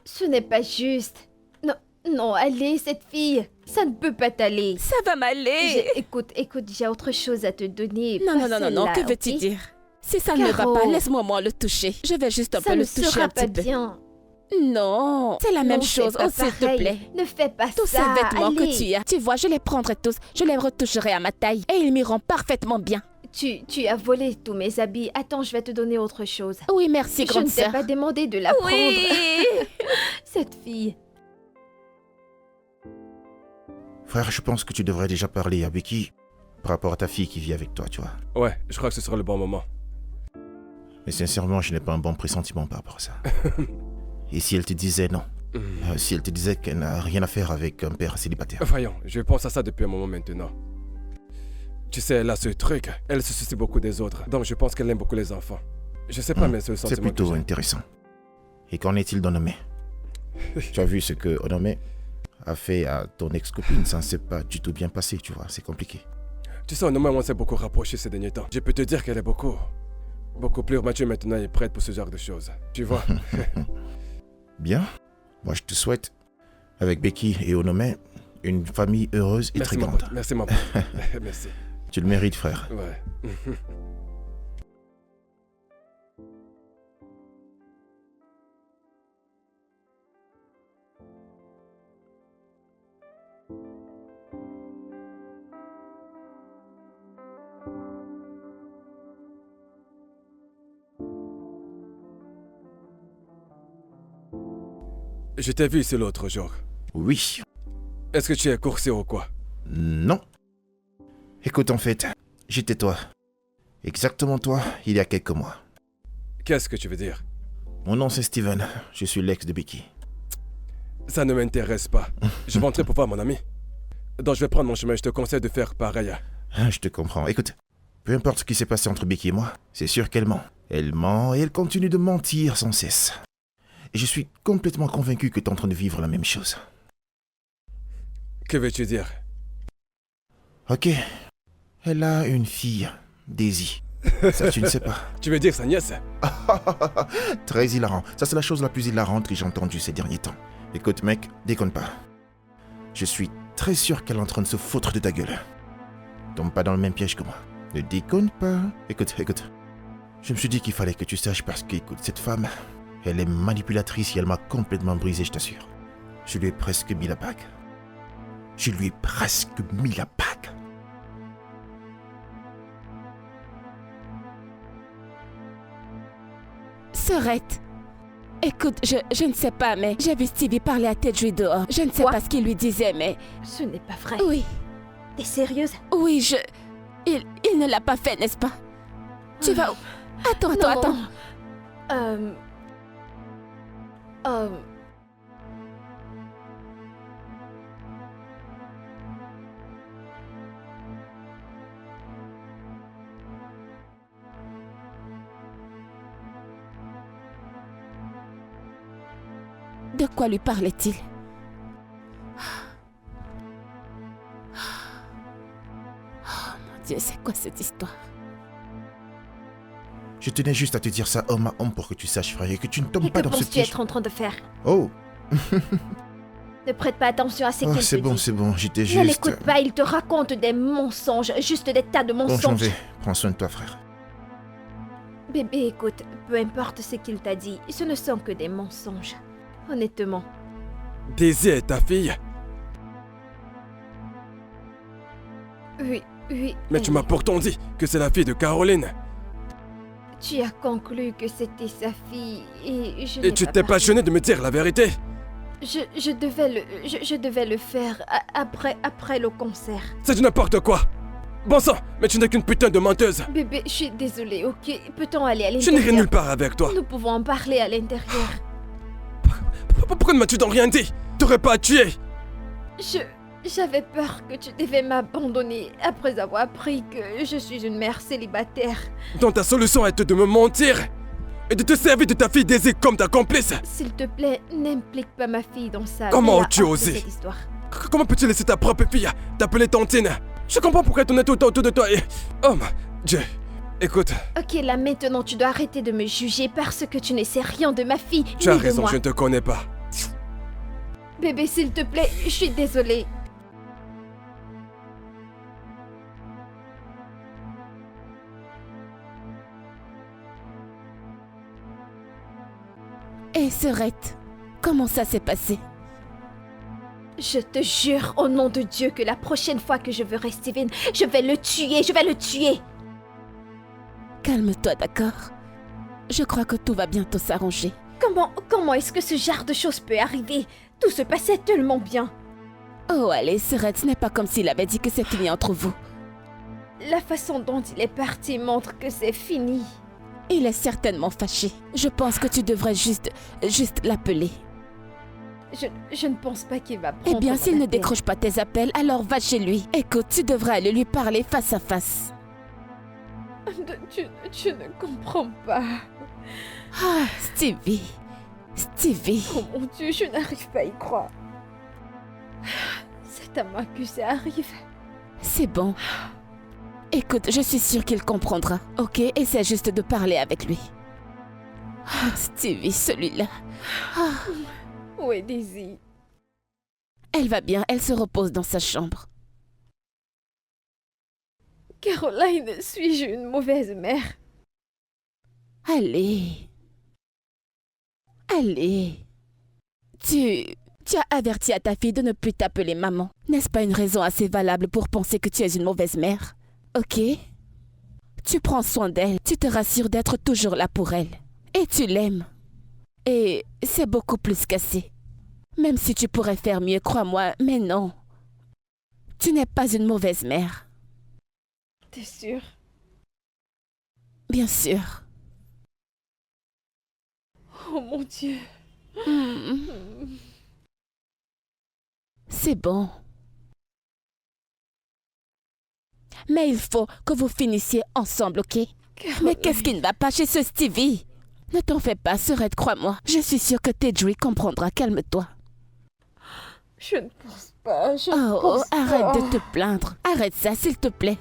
ce n'est pas juste. Non, non, allez, cette fille, ça ne peut pas t'aller. Ça va m'aller. Écoute, j'ai autre chose à te donner. Non, pas non, non, non, non, celle-là, que veux-tu ok? dire? Si ça ne va Caro. pas, laisse-moi moi le toucher. Je vais juste un Ça peu ne le toucher sera un pas petit peu. bien. Non, c'est la même Non, c'est chose. pas Oh, s'il te pareil. plaît. Ne fais pas Tous ça. ces vêtements allez. que tu as, tu vois, je les prendrai tous. Je les retoucherai à ma taille et ils m'iront parfaitement bien. Tu as volé tous mes habits. Attends, je vais te donner autre chose. Oui, merci, Je grande ne t'ai sœur. pas demandé de la Oui. prendre. Cette fille. Frère, je pense que tu devrais déjà parler à Becky par rapport à ta fille qui vit avec toi, tu vois. Ouais, je crois que ce sera le bon moment. Mais sincèrement, je n'ai pas un bon pressentiment par rapport à ça. Et si elle te disait non? Si elle te disait qu'elle n'a rien à faire avec un père célibataire? Voyons, je pense à ça depuis un moment maintenant. Tu sais, elle a ce truc, elle se soucie beaucoup des autres, donc je pense qu'elle aime beaucoup les enfants. Je sais pas, mais c'est le C'est sentiment que plutôt j'ai. intéressant. Et qu'en est-il d'Onomé? Tu as vu ce que Onomé a fait à ton ex-copine? Ça ne s'est pas du tout bien passé, tu vois, c'est compliqué. Tu sais, on s'est beaucoup rapprochés ces derniers temps. Je peux te dire qu'elle est beaucoup plus mature maintenant et prête pour ce genre de choses. Tu vois? Bien. Moi, je te souhaite, avec Becky et Onomé, une famille heureuse et Merci très mon grande. pote, merci mon pote. Merci. Tu le mérites, frère. Ouais. Je t'ai vu ici l'autre jour. Oui. Est-ce que tu es coursé ou quoi? Non. Écoute, en fait, j'étais toi. Exactement toi, il y a quelques mois. Qu'est-ce que tu veux dire? Mon nom, c'est Steven. Je suis l'ex de Becky. Ça ne m'intéresse pas. Je vais entrer pour voir mon ami. Donc je vais prendre mon chemin, je te conseille de faire pareil. Ah, je te comprends. Écoute, peu importe ce qui s'est passé entre Becky et moi, c'est sûr qu'elle ment. Elle ment et elle continue de mentir sans cesse. Et je suis complètement convaincu que tu es en train de vivre la même chose. Que veux-tu dire? Ok. Elle a une fille, Daisy. Ça, tu ne sais pas. Tu veux dire sa nièce? Très hilarant. Ça, c'est la chose la plus hilarante que j'ai entendue ces derniers temps. Écoute, mec, déconne pas. Je suis très sûr qu'elle est en train de se foutre de ta gueule. Tombe pas dans le même piège que moi. Ne déconne pas. Écoute. Je me suis dit qu'il fallait que tu saches parce que, écoute, cette femme, elle est manipulatrice et elle m'a complètement brisé, je t'assure. Je lui ai presque mis la bague. Sœurette, écoute, je ne sais pas, mais j'ai vu Stevie parler à Tedry dehors. Je ne sais Quoi? pas ce qu'il lui disait, mais... Ce n'est pas vrai. Oui, T'es sérieuse? oui, il ne l'a pas fait, n'est-ce pas? Tu vas où? Attends. De quoi lui parlait-il? Oh mon Dieu, c'est quoi cette histoire? Je tenais juste à te dire ça homme à homme pour que tu saches, frère, et que tu ne tombes Et pas que dans ce penses-tu piège. être en train de faire? Oh, Ne prête pas attention à ce oh, qu'il c'est te bon, dit. c'est bon, j'étais Ne juste... l'écoute pas, il te raconte des mensonges, juste des tas de Bon, j'en mensonges. vais. Prends soin de toi, frère. Bébé, écoute, peu importe ce qu'il t'a dit, ce ne sont que des mensonges. Honnêtement. Daisy est ta fille? Oui. Mais tu m'as pourtant dit que c'est la fille de Caroline. Tu as conclu que c'était sa fille et je Et tu t'es pas gêné de me dire la vérité? Je devais le faire après le concert. C'est du n'importe quoi. Bon sang, mais tu n'es qu'une putain de menteuse. Bébé, je suis désolée, ok? Peut-on aller à Je l'intérieur? n'irai nulle part avec toi. Nous pouvons en parler à l'intérieur. Pourquoi ne m'as-tu donc rien dit? T'aurais pas à tuer. J'avais peur que tu devais m'abandonner après avoir appris que je suis une mère célibataire. Donc ta solution est de me mentir et de te servir de ta fille Daisy comme ta complice. S'il te plaît, n'implique pas ma fille dans ça. Comment Mets-la as-tu hors de osé? cette histoire. Comment peux-tu laisser ta propre fille t'appeler tantine? Je comprends pourquoi elle tournait tout le temps autour de toi et... Oh mon Dieu. Écoute, Ok, là maintenant tu dois arrêter de me juger parce que tu ne sais rien de ma fille tu as ni de raison, moi. je ne te connais pas. Bébé, s'il te plaît, je suis désolée. Et Serette, comment ça s'est passé? Je te jure au nom de Dieu que la prochaine fois que je verrai Steven, je vais le tuer. Calme-toi, d'accord? Je crois que tout va bientôt s'arranger. Comment est-ce que ce genre de choses peut arriver? Tout se passait tellement bien. Oh allez, Serette, ce n'est pas comme s'il avait dit que c'est fini entre vous. La façon dont il est parti montre que c'est fini. Il est certainement fâché. Je pense que tu devrais juste l'appeler. Je ne pense pas qu'il va prendre Eh bien, mon s'il ne appel. décroche pas tes appels, alors va chez lui. Écoute, tu devrais aller lui parler face à face. Tu ne comprends pas. Ah, Stevie. Oh mon Dieu, je n'arrive pas à y croire. C'est à moi que ça arrive. C'est bon. Écoute, je suis sûre qu'il comprendra, ok? Essaie juste de parler avec lui. Ah, Stevie, celui-là. Où est Daisy? Elle va bien, elle se repose dans sa chambre. Caroline, suis-je une mauvaise mère? Allez. Tu as averti à ta fille de ne plus t'appeler maman. N'est-ce pas une raison assez valable pour penser que tu es une mauvaise mère? Ok? Tu prends soin d'elle, tu te rassures d'être toujours là pour elle. Et tu l'aimes. Et c'est beaucoup plus qu'assez. Même si tu pourrais faire mieux, crois-moi, mais non. Tu n'es pas une mauvaise mère. T'es sûre? Bien sûr. Oh mon Dieu. C'est bon. Mais il faut que vous finissiez ensemble, ok? Mais qu'est-ce qui ne va pas chez ce Stevie? Ne t'en fais pas, Serette, crois-moi. Je suis sûre que Tedry comprendra, calme-toi. Je ne pense pas, je ne Oh, pense pas. arrête de te plaindre. Arrête ça, s'il te plaît.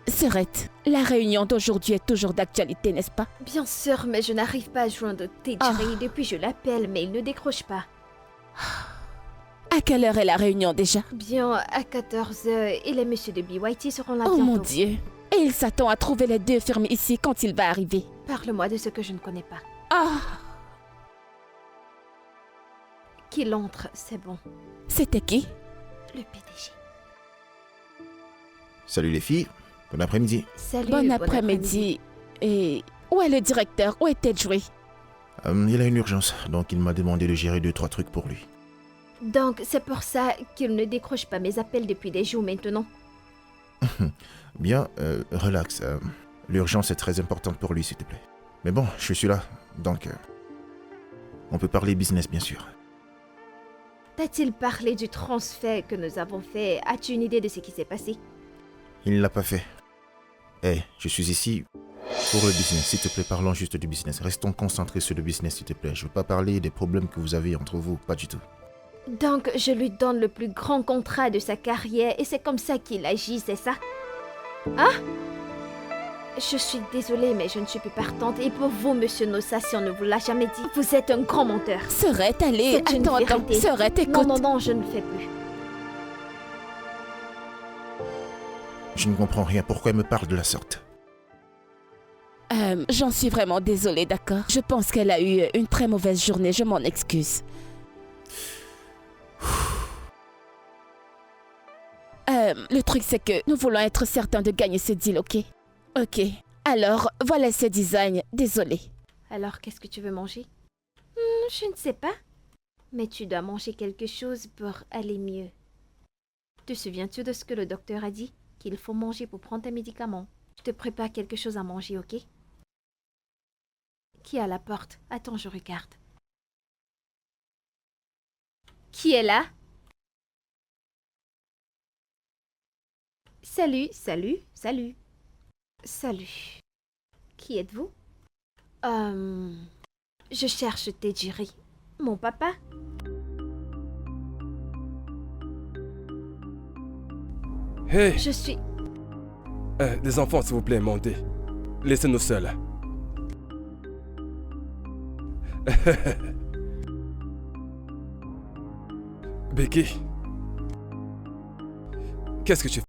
Serette, la réunion d'aujourd'hui est toujours d'actualité, n'est-ce pas? Bien sûr, mais je n'arrive pas à joindre Tedry. Depuis je l'appelle, mais il ne décroche pas. À quelle heure est la réunion déjà? Bien, à 14h, et les messieurs de BYT seront là Oh bientôt. mon Dieu. Et il s'attend à trouver les deux firmes ici quand il va arriver. Parle-moi de ce que je ne connais pas. Ah, Qu'il entre, c'est bon. c'était qui? Le PDG. Salut les filles, bon après-midi. Salut, Bon après-midi. Et où est le directeur? Où est Tedry? Il a une urgence, donc il m'a demandé de gérer 2-3 trucs pour lui. Donc, c'est pour ça qu'il ne décroche pas mes appels depuis des jours maintenant. Bien, relax. L'urgence est très importante pour lui, s'il te plaît. Mais bon, je suis là, donc... on peut parler business, bien sûr. T'a-t-il parlé du transfert que nous avons fait? As-tu une idée de ce qui s'est passé? Il ne l'a pas fait. Eh, je suis ici pour le business. S'il te plaît, parlons juste du business. Restons concentrés sur le business, s'il te plaît. Je ne veux pas parler des problèmes que vous avez entre vous, pas du tout. Donc, je lui donne le plus grand contrat de sa carrière et c'est comme ça qu'il agit, c'est ça? Hein? Je suis désolée, mais je ne suis plus partante. Et pour vous, monsieur Nossa, si on ne vous l'a jamais dit, vous êtes un grand menteur. Serette, allez, C'est une attends. vérité. Serette, écoute. Non, je ne fais plus. Je ne comprends rien. Pourquoi elle me parle de la sorte? J'en suis vraiment désolée, d'accord? Je pense qu'elle a eu une très mauvaise journée, je m'en excuse. Le truc, c'est que nous voulons être certains de gagner ce deal, ok? Ok. Alors, voilà ce design. Désolée. Alors, qu'est-ce que tu veux manger? Je ne sais pas. Mais tu dois manger quelque chose pour aller mieux. Te souviens-tu de ce que le docteur a dit? Qu'il faut manger pour prendre tes médicaments. Je te prépare quelque chose à manger, ok? Qui est à la porte? Attends, je regarde. Qui est là? Salut, salut, salut. Salut. Qui êtes-vous? Je cherche Tejiri. Mon papa? Hey, Je suis... les enfants, s'il vous plaît, montez. Laissez-nous seuls. Becky, qu'est-ce que tu fais?